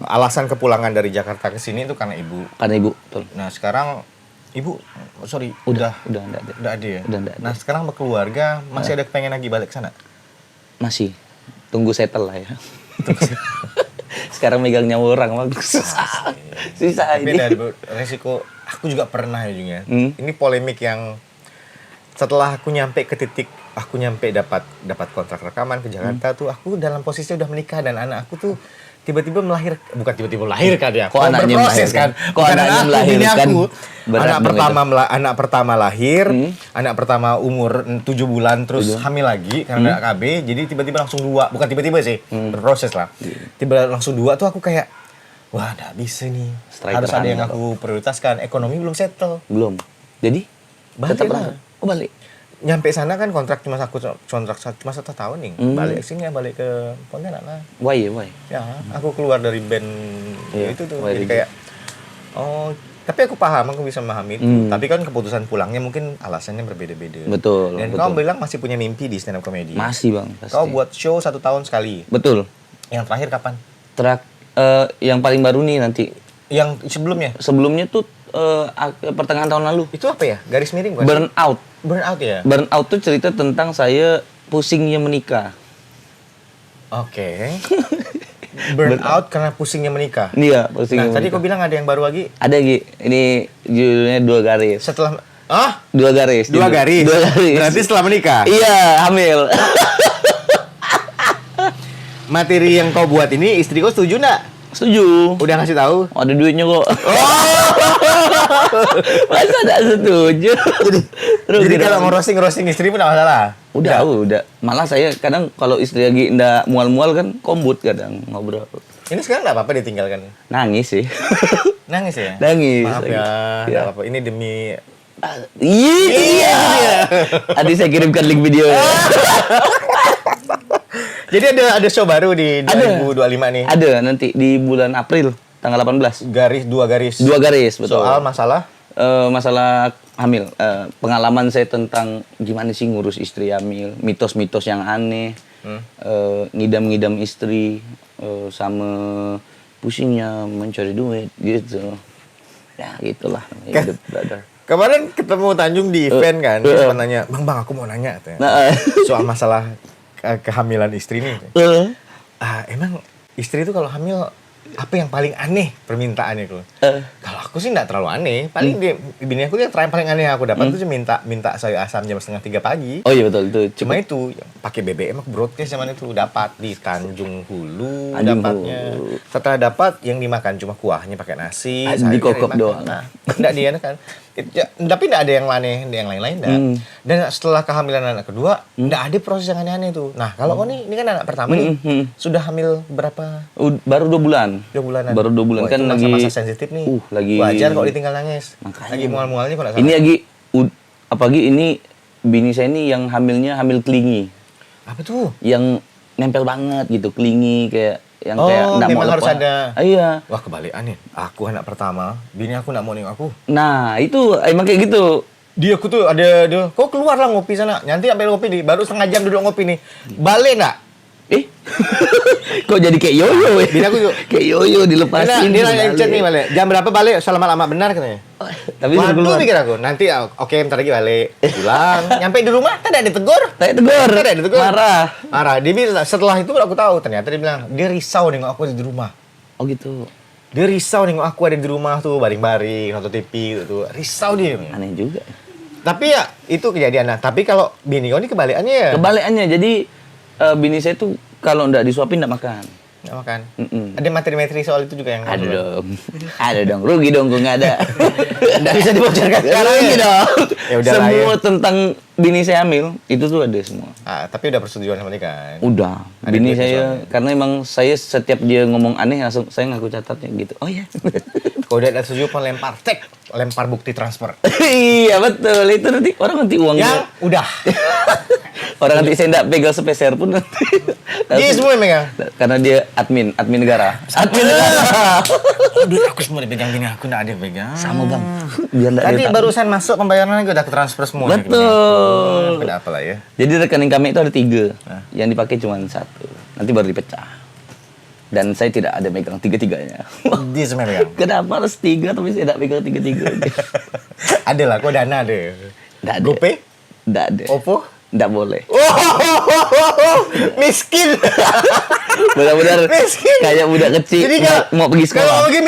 Alasan kepulangan dari Jakarta ke sini itu karena ibu. Karena ibu, betul. Nah sekarang ibu, Udah enggak ada. udah ada ya. Udah enggak ada. Nah sekarang berkeluarga masih ada kepengen lagi balik sana? Masih. Tunggu settle lah ya. Sekarang megang nyawa orang mah susah. Susah Tapi ini. dari resiko, aku juga pernah ya Jung ya. Ini polemik yang setelah aku nyampe ke titik, aku nyampe dapat kontrak rekaman ke Jakarta tuh, aku dalam posisi udah menikah dan anak aku tuh tiba-tiba bukan tiba-tiba melahirkan ya. Kok anaknya berproses melahirkan? kan? Kok anaknya Bini melahirkan? aku, Berat anak pertama lahir, anak pertama umur 7 bulan terus hamil lagi karena ada KB, jadi tiba-tiba langsung 2, bukan tiba-tiba sih, berproses lah. Tiba langsung 2 tuh aku kayak, wah nggak bisa nih, harus ada yang aku prioritaskan, ekonomi belum settle. Belum. Jadi Balik tetap lah. balik. Nyampe sana kan kontrak cuma 1 tahun nih, balik sini ya, balik ke Pontianak lah. Why? Ya, aku keluar dari band itu tuh, jadi kayak, tapi aku paham, aku bisa memahami itu. Tapi kan keputusan pulangnya mungkin alasannya berbeda-beda. Betul. Dan kau bilang masih punya mimpi di stand up comedy. Masih bang. Pasti. Kau buat show 1 tahun sekali. Betul. Yang terakhir kapan? Yang paling baru nih nanti. Yang sebelumnya? Sebelumnya tuh pertengahan tahun lalu. Itu apa ya? Garis miring bukan? Burnout. Burnout ya? Burnout tuh cerita tentang saya pusingnya menikah. Oke. Burnout karena pusingnya menikah. Iya, pusingnya. Nah, tadi kau bilang ada yang baru lagi. Ada Gi. Ini judulnya 2 garis. Setelah 2 garis. 2 garis. 2 garis. Berarti setelah menikah. Iya, hamil. Materi yang kau buat ini istri kau setuju nggak? Setuju. Udah ngasih tahu? Ada duitnya kok. Masa enggak setuju? Jadi kalau ngerosting istri pun nggak masalah. Udah. Malah saya kadang kalau istri lagi ndak mual-mual kan kombut kadang ngobrol. Ini sekarang nggak apa-apa ditinggalkan? Nangis sih. Nangis ya? Nangis. Maaf ya, nggak Iya. apa-apa. Ini demi... Iya. Tadi saya kirimkan link video. Jadi ada show baru di 2025 nih? Ada nanti di bulan April, tanggal 18. 2 garis. 2 garis, betul. Soal masalah? Masalah hamil. Pengalaman saya tentang gimana sih ngurus istri hamil, mitos-mitos yang aneh, ngidam-ngidam istri, sama pusingnya mencari duit, gitu. Ya, gitulah hidup, brother. Kemarin ketemu Tanjung di event kan, dia sempat nanya, Bang, aku mau nanya. Soal masalah kehamilan istri nih. Emang istri itu kalau hamil, apa yang paling aneh permintaannya tuh? Kalau aku sih nggak terlalu aneh. Paling bini aku yang paling aneh yang aku dapat tuh minta sayur asam jam 2:30 pagi. Oh iya betul itu. Cuma itu pakai BBM aku broadcast zaman itu dapat di Tanjung Hulu Tanjung dapatnya. Hulu. Setelah dapat yang dimakan cuma kuahnya pakai nasi, Di kokok dimakan. doang. Nah, enggak dia kan. Tapi enggak ada yang aneh, yang lain-lain enggak. Dan setelah kehamilan anak kedua, enggak ada proses yang aneh-aneh tuh. Nah, kalau kau nih ini kan anak pertama nih. Sudah hamil berapa? Baru 2 bulan. 2 bulanan. Baru 2 bulan. Wah, Kan itu lagi masa sensitif nih. Lagi wajar kok ditinggal nangis. Makanya. Lagi mual-mualnya kok enggak Ini salah. lagi apalagi ini bini saya ini yang hamilnya hamil klingi. Apa tuh? Yang nempel banget gitu, klingi kayak yang kayak enggak mau memang harus lepas. ada. Iya. Wah, kebalikan nih. Aku anak pertama, bini aku enggak mau nengok aku. Nah, itu emang kayak gitu. Dia aku tuh ada kok keluar lah ngopi sana. Nanti ambil ngopi nih, baru setengah jam duduk ngopi nih. Balik enggak? Kok jadi kayak yoyo ya? Bini aku yuk. Kayak yoyo dilepasin. Dia nanya chat nih balik. Jam berapa balik? Selamat benar katanya. Tapi suruh Waduh keluar. pikir aku. Nanti oke bentar lagi balik. Pulang. Nyampe di rumah tak ada ditegur. Saya tegur. Tak ada ditegur. Marah. Dia bilang setelah itu aku tahu ternyata dia bilang dia risau nengok aku ada di rumah. Oh gitu. Dia risau nengok aku ada di rumah tuh baring-baring nonton TV gitu. Risau dia. Aneh juga. Tapi ya itu kejadian. Nah, tapi kalau bini kau ini kebalikannya ya. Kebalikannya, jadi bini saya tuh kalau nggak disuapin nggak makan. Nggak makan. Ada materi-materi soal itu juga yang Ada dong. Ada dong. Rugi dong kok nggak ada. Nggak bisa dibocorkan sekarang Rugi ya. dong. Ya udah lah Semua ya. tentang bini saya hamil itu tuh ada semua. Tapi udah persetujuan sama dia kan. Udah. Ada Bini duit saya soalnya. karena emang saya setiap dia ngomong aneh langsung saya ngaku catatnya gitu. Oh iya. Kalau udah setuju pun lempar bukti transfer. Iya betul. Itu nanti orang nanti uangnya. Yang udah. Orang nanti saya enggak pegang sepeser pun nanti. Dia semua yang megang. Karena dia admin negara. Admin negara. Duit aku semua dipegang gini, aku enggak ada yang pegang. Sama Bang. Biar enggak Tadi barusan masuk pembayaran lagi udah ke transfer semua. Betul. Beda apa lah ya. Jadi rekening kami itu ada 3. Yang dipakai cuma 1. Nanti baru dipecah. Dan saya tidak ada megang 3-3-nya. Dia semua yang megang. Kenapa harus 3 tapi saya tidak pegang 3-3-nya? Ada lah, kok Dana deh. Enggak ada. GoPay? Enggak ada. Oppo? Enggak boleh. Miskin. Benar-benar Miskin. kayak budak kecil Jadi mau pergi sekolah. Kalau pergi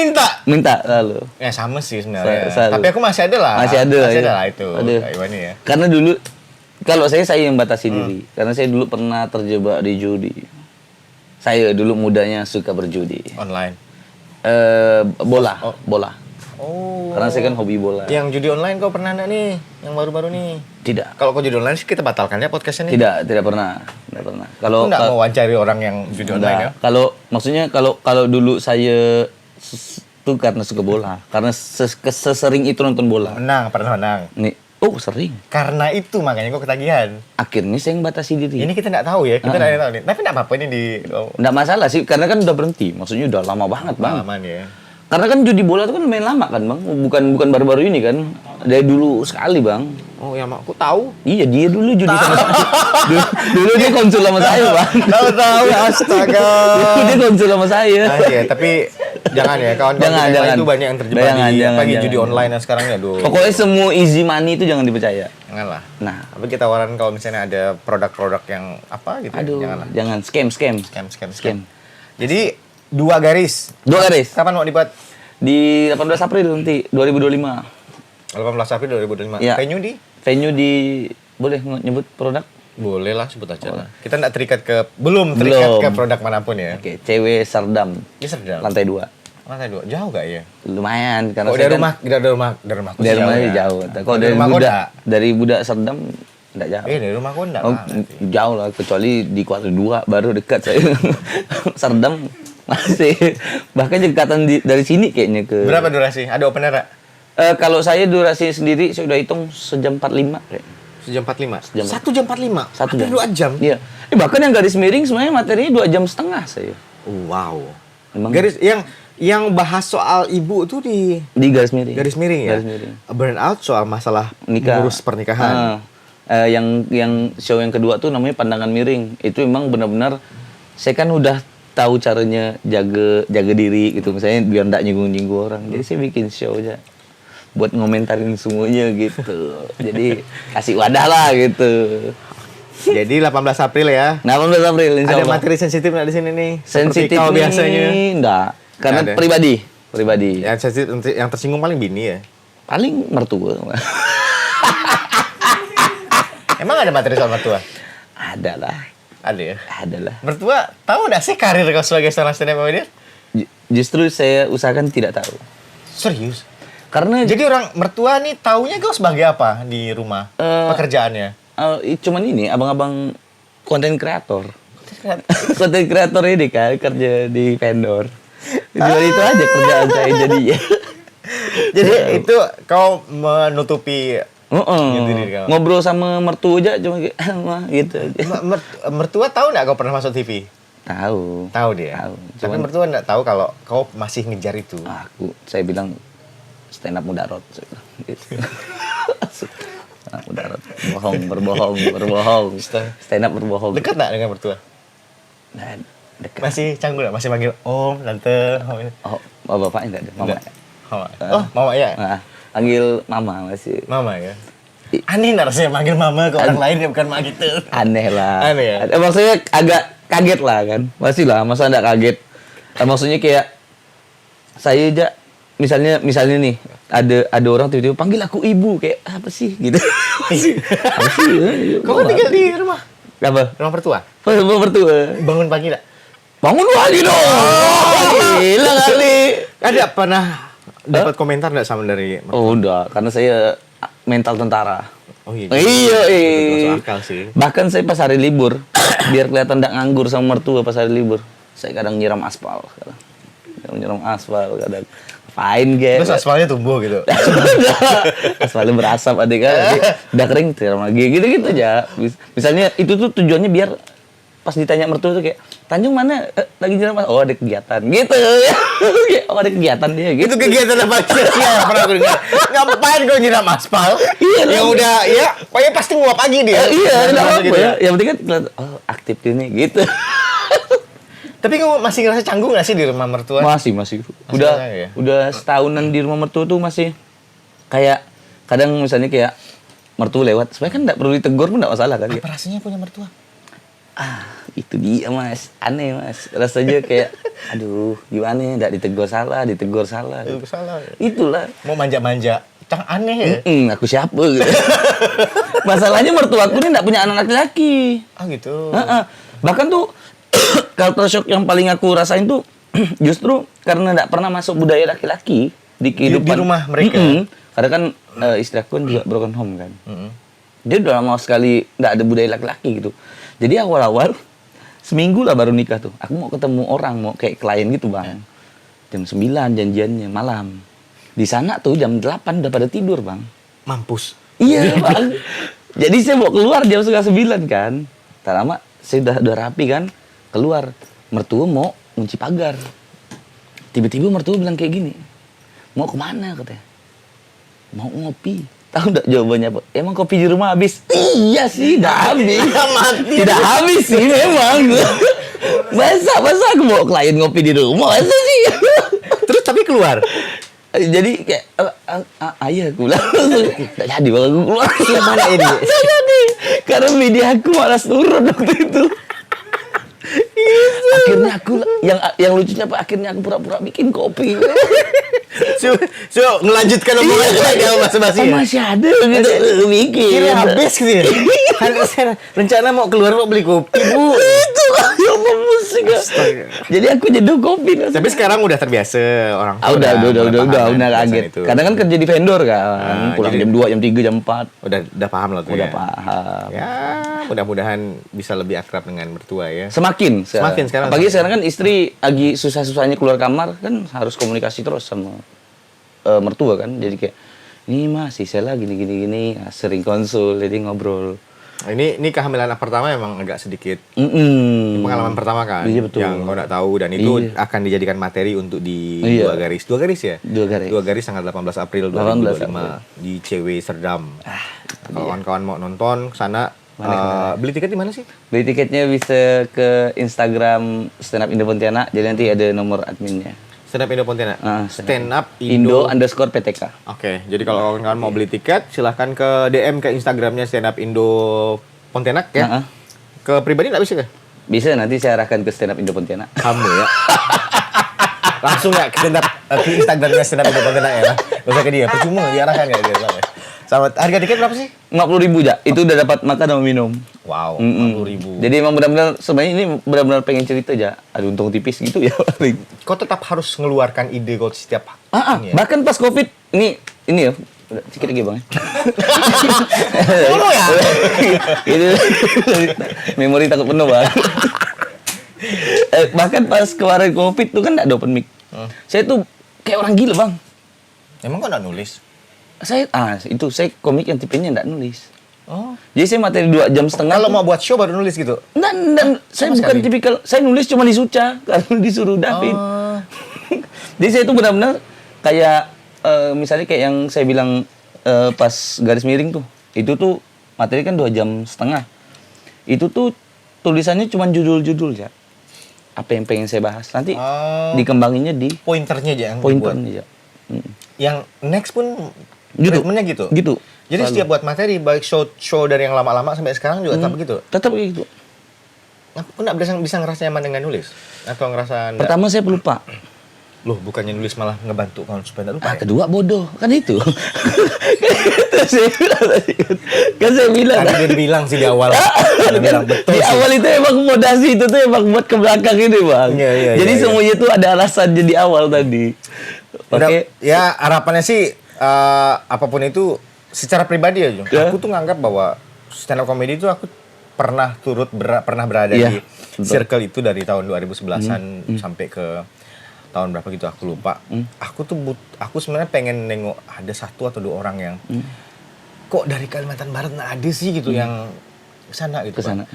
minta Lalu. Ya sama sih sebenarnya. Selalu. Tapi aku masih ada lah. Masih ada ya. lah itu. Ada. Kayak gimana ya? Karena dulu kalau saya yang batasi diri. Karena saya dulu pernah terjebak di judi. Saya dulu mudanya suka berjudi. Online. Bola. Oh. Karena saya kan hobi bola. Yang judi online kau pernah enggak nih? Yang baru-baru nih? Tidak. Kalau kau judi online sih kita batalkan ya podcastnya nih. Tidak pernah. Kalau Aku nggak mau wawancari orang yang judi online ya. Kalau maksudnya kalau dulu saya itu karena suka bola, karena sesering itu nonton bola. Pernah menang. Nih, sering. Karena itu makanya kok ketagihan. Akhirnya saya yang batasi diri. Ini kita nggak tahu ya, kita nggak tahu nih. Tapi nggak apa-apa ini di Nggak masalah sih, karena kan udah berhenti. Maksudnya udah lama banget, Bang. pengalaman ya. Karena kan judi bola itu kan lumayan lama kan, Bang. Bukan baru-baru ini kan. Dari dulu sekali, Bang. Oh ya, aku tahu. Iya, dia dulu judi sama saya. Dulu dia konsul sama saya, Bang. Tahu ya, astaga. Dulu dia konsul sama saya. Ya, tapi jangan ya, kawan-kawan Jangan. itu banyak yang terjebak pagi judi online yang sekarang ya, aduh. Pokoknya semua easy money itu jangan dipercaya. Janganlah. Nah, Tapi kita tawaran kalau misalnya ada produk-produk yang apa gitu. aduh, Janganlah. jangan Scam. Jadi 2 garis. 2 garis. Kapan mau dibuat? Di 18 April nanti 2025. 18 April 2025. Ya. Venue di boleh nyebut produk? boleh lah, sebut aja lah. Kita nggak terikat belum terikat ke produk manapun ya. Oke, CW Serdam. Di Serdam. Lantai 2. Lantai 2. Jauh gak ya? Lumayan karena Dari rumahku dari rumah ya. jauh. Kalau Dari rumah kau enggak? dari budak Serdam enggak jauh. Dari rumahku enggak Oh, lah nanti. jauh lah, kecuali di kuartal 2 baru dekat saya. Serdam masih bahkan dekatan dari sini kayaknya ke. Berapa durasi? Ada open air? Kalau saya durasi sendiri saya udah hitung sejam 45 kayak. Sejam 45. Sejam. 1 jam 45. 1 jam. 2 jam. Iya. Bahkan yang garis miring sebenarnya materinya 2,5 jam saya. Wow. Emang Garis yang bahas soal ibu tuh di di garis miring. garis miring ya. Garis miring. Burnout soal masalah Nikah. ngurus pernikahan. Yang show yang kedua tuh namanya Pandangan Miring. Itu emang benar-benar saya kan udah tahu caranya jaga diri gitu. Misalnya biar enggak nyinggung-nyinggung orang. Jadi saya bikin show aja buat ngomentarin semuanya gitu. Jadi kasih wadah lah gitu. Jadi 18 April ya. 18 April insya Ada Allah. materi sensitif nggak di sini nih? Sensitif Seperti kau nih, biasanya. enggak. Karena Nggak ada. pribadi. Yang sensitif, yang tersinggung paling bini ya. Paling mertua. Emang ada materi soal mertua? Ada lah. Ada ya. Ada lah. Mertua tahu nggak sih karir kau sebagai seorang stand up comedian? Justru saya usahakan tidak tahu. Serius? Karena Jadi orang mertua nih taunya kau sebagai apa di rumah? Pekerjaannya? cuman ini abang-abang konten kreator. Konten kreator ini kan kerja di vendor. Cuma itu aja kerjaan saya jadinya. Jadi itu kau menutupi diri kau. Ngobrol sama mertua aja cuma kayak "Mah," gitu aja. Mertua tahu nggak kau pernah masuk TV? Tahu. Tahu dia. Tahu. Tapi mertua nggak tahu kalau kau masih ngejar itu. Saya bilang stand up mudarot. Saya bilang gitu. Stand up mudarot. Berbohong. Stand up berbohong. Dekat nggak dengan mertua? Nah, dekat. Masih canggung nggak? Masih manggil om, tante, Oh, bapaknya enggak ada, mama. Enggak. Mama. Oh, mama ya? Nah, panggil mama masih. Mama ya? Aneh nggak rasanya manggil mama ke orang lain yang bukan mak gitu. Aneh lah. Aneh ya? Maksudnya agak kaget lah kan. Pasti lah, masa enggak kaget. Maksudnya kayak saya aja misalnya nih ada orang tiba-tiba panggil aku ibu kayak apa sih gitu. Apa sih? Kau kan tinggal di rumah? Apa? Rumah mertua? Rumah mertua. Bangun pagi nggak? Bangun pagi dong. Gila kali. Ada pernah dapat komentar nggak sama dari mertua? Oh udah, karena saya mental tentara. Oh iya. Iya, Masuk akal sih. Bahkan saya pas hari libur, biar kelihatan tidak nganggur sama mertua pas hari libur, saya kadang nyiram aspal. Kadang ngapain gitu. Terus aspalnya tumbuh gitu. Aspalnya berasap adik kan, udah kering tiram lagi gitu-gitu aja. Misalnya itu tuh tujuannya biar pas ditanya mertua tuh kayak Tanjung mana lagi nyiram, oh ada kegiatan gitu. Oh ada kegiatan dia gitu. Itu kegiatan apa sih yang pernah aku dengar? Ngapain kau nyiram aspal? Iya, yang udah ya, pokoknya pasti nguap pagi dia. Iya, Nah, apa gitu ya. Yang penting kan oh aktif ini gitu. Tapi kamu masih ngerasa canggung gak sih di rumah mertua? Masih. Udah ya? udah setahunan di rumah mertua tuh masih kayak kadang misalnya kayak mertua lewat, sebenarnya kan enggak perlu ditegur pun enggak masalah kan. Apa rasanya punya mertua? Itu dia Mas, aneh Mas. Rasanya kayak aduh, gimana ya, enggak ditegur salah. Itu salah. Itulah. Mau manja-manja. Cang aneh ya? Aku siapa gitu. Masalahnya mertuaku ini enggak punya anak laki-laki. Gitu. Bahkan tuh culture shock yang paling aku rasain tuh justru karena enggak pernah masuk budaya laki-laki di kehidupan di rumah mereka. Karena kan istri aku kan juga broken home kan. Dia udah lama sekali enggak ada budaya laki-laki gitu. Jadi awal-awal seminggu lah baru nikah tuh. Aku mau ketemu orang, mau kayak klien gitu bang. Jam 9 janjiannya malam. Di sana tuh jam 8 udah pada tidur bang. Mampus. Iya bang. Jadi saya mau keluar jam setengah 9 kan. Tak lama saya udah rapi kan. Keluar. Mertua mau kunci pagar. Tiba-tiba mertua bilang kayak gini. Mau kemana katanya? Mau ngopi. Tahu enggak jawabannya apa? Emang kopi di rumah habis? Iya sih, enggak habis. Tidak habis sih memang. Masa aku bawa klien ngopi di rumah? Masa sih? Terus tapi keluar? Jadi kayak ayah aku bilang enggak jadi bakal aku keluar. Mana ini? Enggak jadi. Karena media aku malas turun waktu itu. Akhirnya aku yang lucunya apa? Akhirnya aku pura-pura bikin kopi. So ngelanjutkan omongan dia masing-masing ya? Masih ada gitu bikin. Kira habis gitu ya? Saya rencana mau keluar mau beli kopi, Bu. Itu lah yang musik. Jadi aku jenuh kopi. Tapi sekarang udah terbiasa orang tua. Udah kaget. Kadang kan kerja di vendor kan. Pulang jadi- jam 2, jam 3, jam 4. Udah paham lah tuh Udah ya. paham. Ya, mudah-mudahan bisa lebih akrab dengan mertua ya. Semakin sekarang. Apalagi sekarang kan istri lagi susah-susahnya keluar kamar kan harus komunikasi terus sama mertua kan. Jadi kayak ini masih saya gini. Nah, sering konsul jadi ngobrol. Nah, ini kehamilan pertama emang agak sedikit pengalaman pertama kan. Iya, betul. Yang kau nggak tahu dan itu Iya. akan dijadikan materi untuk di Iya. Dua garis ya. Dua garis. Tanggal 18 April 18 2025 di CW Serdam. Kalau kawan-kawan mau nonton sana beli tiket di mana sih? Beli tiketnya bisa ke Instagram Stand Up Indo Pontianak. Jadi nanti ada nomor adminnya. Stand Up Indo Pontianak. Stand Stand Up Indo_PTK. Oke, jadi kalau kawan-kawan mau beli tiket, silahkan ke DM ke Instagramnya Stand Up Indo Pontianak ya. Ke pribadi nggak bisa ya? Bisa nanti saya arahkan ke Stand Up Indo Pontianak. Kamu ya. Langsung nggak ke Instagramnya Stand Up Indo Pontianak ya? Gak usah ke dia, percuma diarahkan ya dia. Sama harga tiket berapa sih? 50.000 aja. Itu udah dapat makan sama minum. Wow, 50.000. Jadi emang benar-benar sebenarnya ini benar-benar pengen cerita aja. Aduh untung tipis gitu ya. Kau tetap harus mengeluarkan ide kau setiap ini ya? Bahkan pas Covid ini ya. Udah sedikit lagi, Bang. Ngomong ya? Itu memori takut penuh, Bang. Bahkan pas kemarin Covid tuh kan enggak ada open mic. Saya tuh kayak orang gila, Bang. Emang kau nggak nulis? Saya komik yang tipenya enggak nulis. Oh. Jadi saya materi 2 jam setengah. Kalau mau buat show baru nulis gitu? Dan saya bukan sekali. tipikal, saya nulis cuma di Suca karena disuruh David. Jadi saya itu benar-benar kayak misalnya kayak yang saya bilang pas garis miring tuh, itu tuh materi kan 2 jam setengah. Itu tuh tulisannya cuma judul-judul ya. Apa yang pengen saya bahas nanti dikembanginnya di Pointernya aja yang pointernya ya. Yang next pun Gitu. ritmenya gitu. Gitu. Jadi Selalu. setiap buat materi baik show dari yang lama-lama sampai sekarang juga tetap begitu. Tetap kayak gitu. Aku nggak bisa ngerasa nyaman dengan nulis atau ngerasa nggak- Pertama saya pelupa. Loh, bukannya nulis malah ngebantu kawan supaya nggak lupa. Ya? Kedua bodoh, kan itu. Kan saya bilang. Tadi dia bilang sih di awal. Dia bilang betul Di sih. awal itu emang fondasi itu tuh emang buat ke belakang ini, Bang. Iya, Jadi iya. semuanya tuh ada alasannya di awal tadi. Udah, Oke. ya harapannya sih apapun itu secara pribadi aja. Ya. Aku tuh nganggap bahwa stand up comedy itu aku pernah pernah berada Iya, di betul. circle itu dari tahun 2011-an sampai ke tahun berapa gitu aku lupa. Aku sebenarnya pengen nengok ada 1 atau 2 orang yang kok dari Kalimantan Barat ada sih gitu yang kesana gitu. Kesana.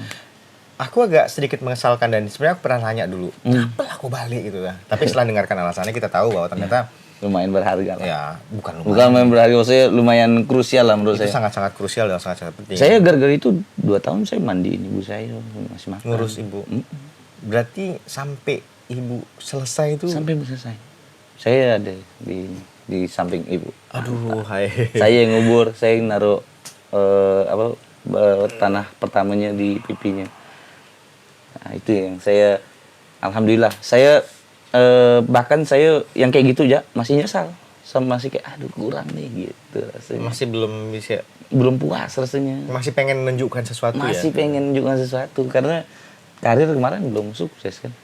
Aku agak sedikit mengesalkan dan sebenarnya aku pernah nanya dulu, kenapa aku balik gitu lah. Tapi setelah dengarkan alasannya kita tahu bahwa ternyata lumayan berharga lah. ya bukan Lumayan berharga, maksudnya lumayan krusial lah menurut itu saya. sangat-sangat krusial dan sangat-sangat penting. Saya gara-gara itu 2 tahun saya mandiin ibu saya masih makan. Ngurus ibu. Berarti sampai ibu selesai itu. Sampai ibu selesai. Saya ada di samping ibu. Aduh, hai. Saya yang ngubur, saya yang naruh tanah pertamanya di pipinya. Nah, itu yang saya alhamdulillah saya bahkan saya yang kayak gitu ya masih nyesal, sama masih kayak aduh kurang nih gitu rasanya. Masih belum puas rasanya. masih pengen menunjukkan sesuatu Masih ya. pengen menunjukkan sesuatu karena karir kemarin belum sukses kan.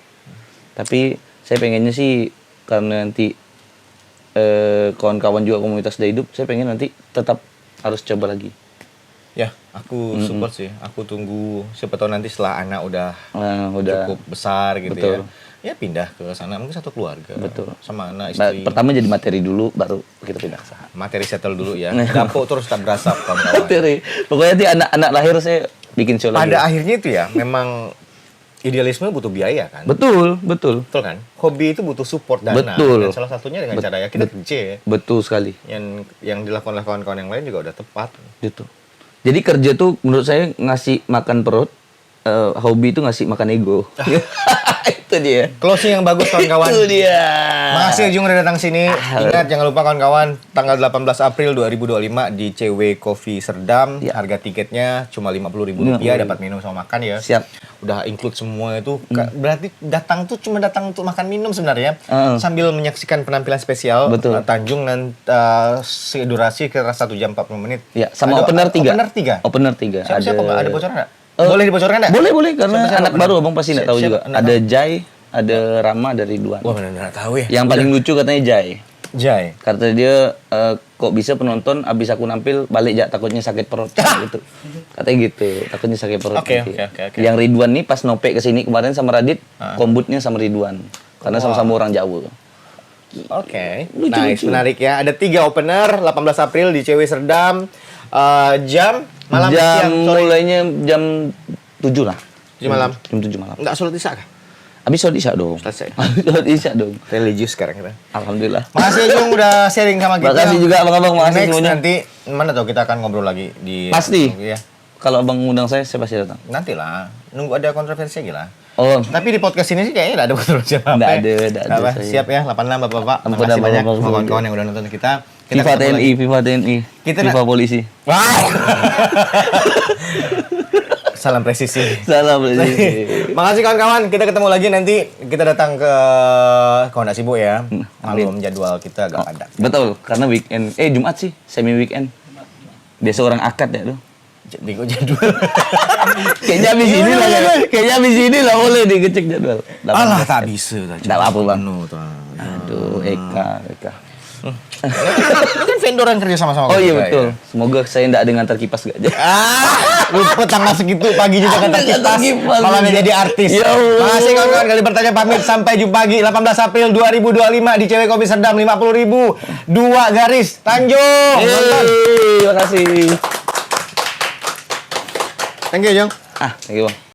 Tapi saya pengennya sih karena nanti kawan-kawan juga komunitas Daya Hidup, saya pengen nanti tetap harus coba lagi. Ya, aku support sih. Aku tunggu siapa tahu nanti setelah anak udah cukup besar gitu Betul. ya. Ya pindah ke sana mungkin satu keluarga. Betul. Sama anak Nah, istri. pertama jadi materi dulu baru kita pindah ke sana. Materi settle dulu ya. Dapur terus tak berasap kawan-kawan. Materi. Pokoknya nanti anak-anak lahir saya bikin show lagi. Pada akhirnya itu ya memang idealisme butuh biaya kan. Betul. Betul kan? Hobi itu butuh support dana. Betul. Dan salah satunya dengan cara ya kita kerja ya. Betul sekali. Yang dilakukan oleh kawan-kawan yang lain juga udah tepat. Gitu. Jadi kerja tuh menurut saya ngasih makan perut, hobi itu ngasih makan ego. Itu dia. Closing yang bagus kawan-kawan. Itu dia. Makasih Jung udah datang sini. Ingat jangan lupa kawan-kawan tanggal 18 April 2025 di CW Coffee Serdam. Ya. Harga tiketnya cuma Rp50.000 dapat minum sama makan ya. Siap. Udah include semua itu. Berarti datang tuh cuma datang untuk makan minum sebenarnya. Sambil menyaksikan penampilan spesial. Betul. Tanjung dan durasi kira 1 jam 40 menit. Ya, sama Ada opener 3. Opener 3. Siapa ada bocoran enggak? Boleh dibocorkan enggak? Boleh karena Siapa anak opener? baru abang pasti nggak tahu Siapa? juga. Nggak Ada Jai, ada Rama, ada Ridwan. Wah, benar-benar tahu ya. Yang paling lucu katanya Jai. Jai. Kata dia kok bisa penonton abis aku nampil balik jak takutnya sakit perut gitu. Katanya gitu, takutnya sakit perut. Oke. Yang Ridwan nih pas nopek ke sini kemarin sama Radit, kombutnya sama Ridwan. Karena sama-sama orang Jawa. Oke. Lucu, Nice, lucu. menarik ya. Ada 3 opener 18 April di CW Serdam. Jam malam jam siang sore. mulainya jam 7 lah. 7 malam. Jam 7 malam. Enggak sholat isya kah? Abis sholat isya dong. Selesai. Sholat isya dong. Religius sekarang kita. Alhamdulillah. Makasih Jung udah sharing sama kita. Makasih juga abang-abang, makasih Next semuanya. nanti mana tahu kita akan ngobrol lagi di Pasti. Ya. Kalau abang ngundang saya pasti datang. Nanti lah. Nunggu ada kontroversi lagi lah. Oh, Tapi di podcast ini sih kayaknya nggak ada kontroversi apa-apa. Nggak ya. ada, Apa, saya. siap ya 86 Bapak-bapak. Ampun, Terima kasih banyak Bapak-bapak sama semua. kawan-kawan yang udah nonton kita. FIFA ketemu TNI, lagi. FIFA TNI, Kita FIFA polisi. Wow. Salam presisi. Salam polisi. Makasih kawan-kawan. Kita ketemu lagi nanti. Kita datang ke kalau nggak sibuk ya. Malum jadwal kita agak padat. Betul, karena weekend. Jumat sih, semi weekend. Biasa orang akad ya tuh. Jadi kok jadwal. Kayaknya abis ini lah, kayaknya abis ini lah boleh dicek jadwal. Alah tak bisa. Nggak apa-apa, Bang. Aduh. Aduh, Eka. Ini kan vendor yang kerja sama-sama. Oh iya kita, betul. ya. Semoga saya nggak ada ngantar kipas gak aja. Lupa tanggal segitu pagi juga kata Ngantar kipas. kipas Malah juga. jadi artis. Ya Allah. Makasih kawan-kawan kali bertanya pamit sampai jumpa lagi 18 April 2025 di CW Kopi Serdam 50.000 2 garis Tanjung. Nonton. Terima kasih. Thank you, Jong. Thank you Bang.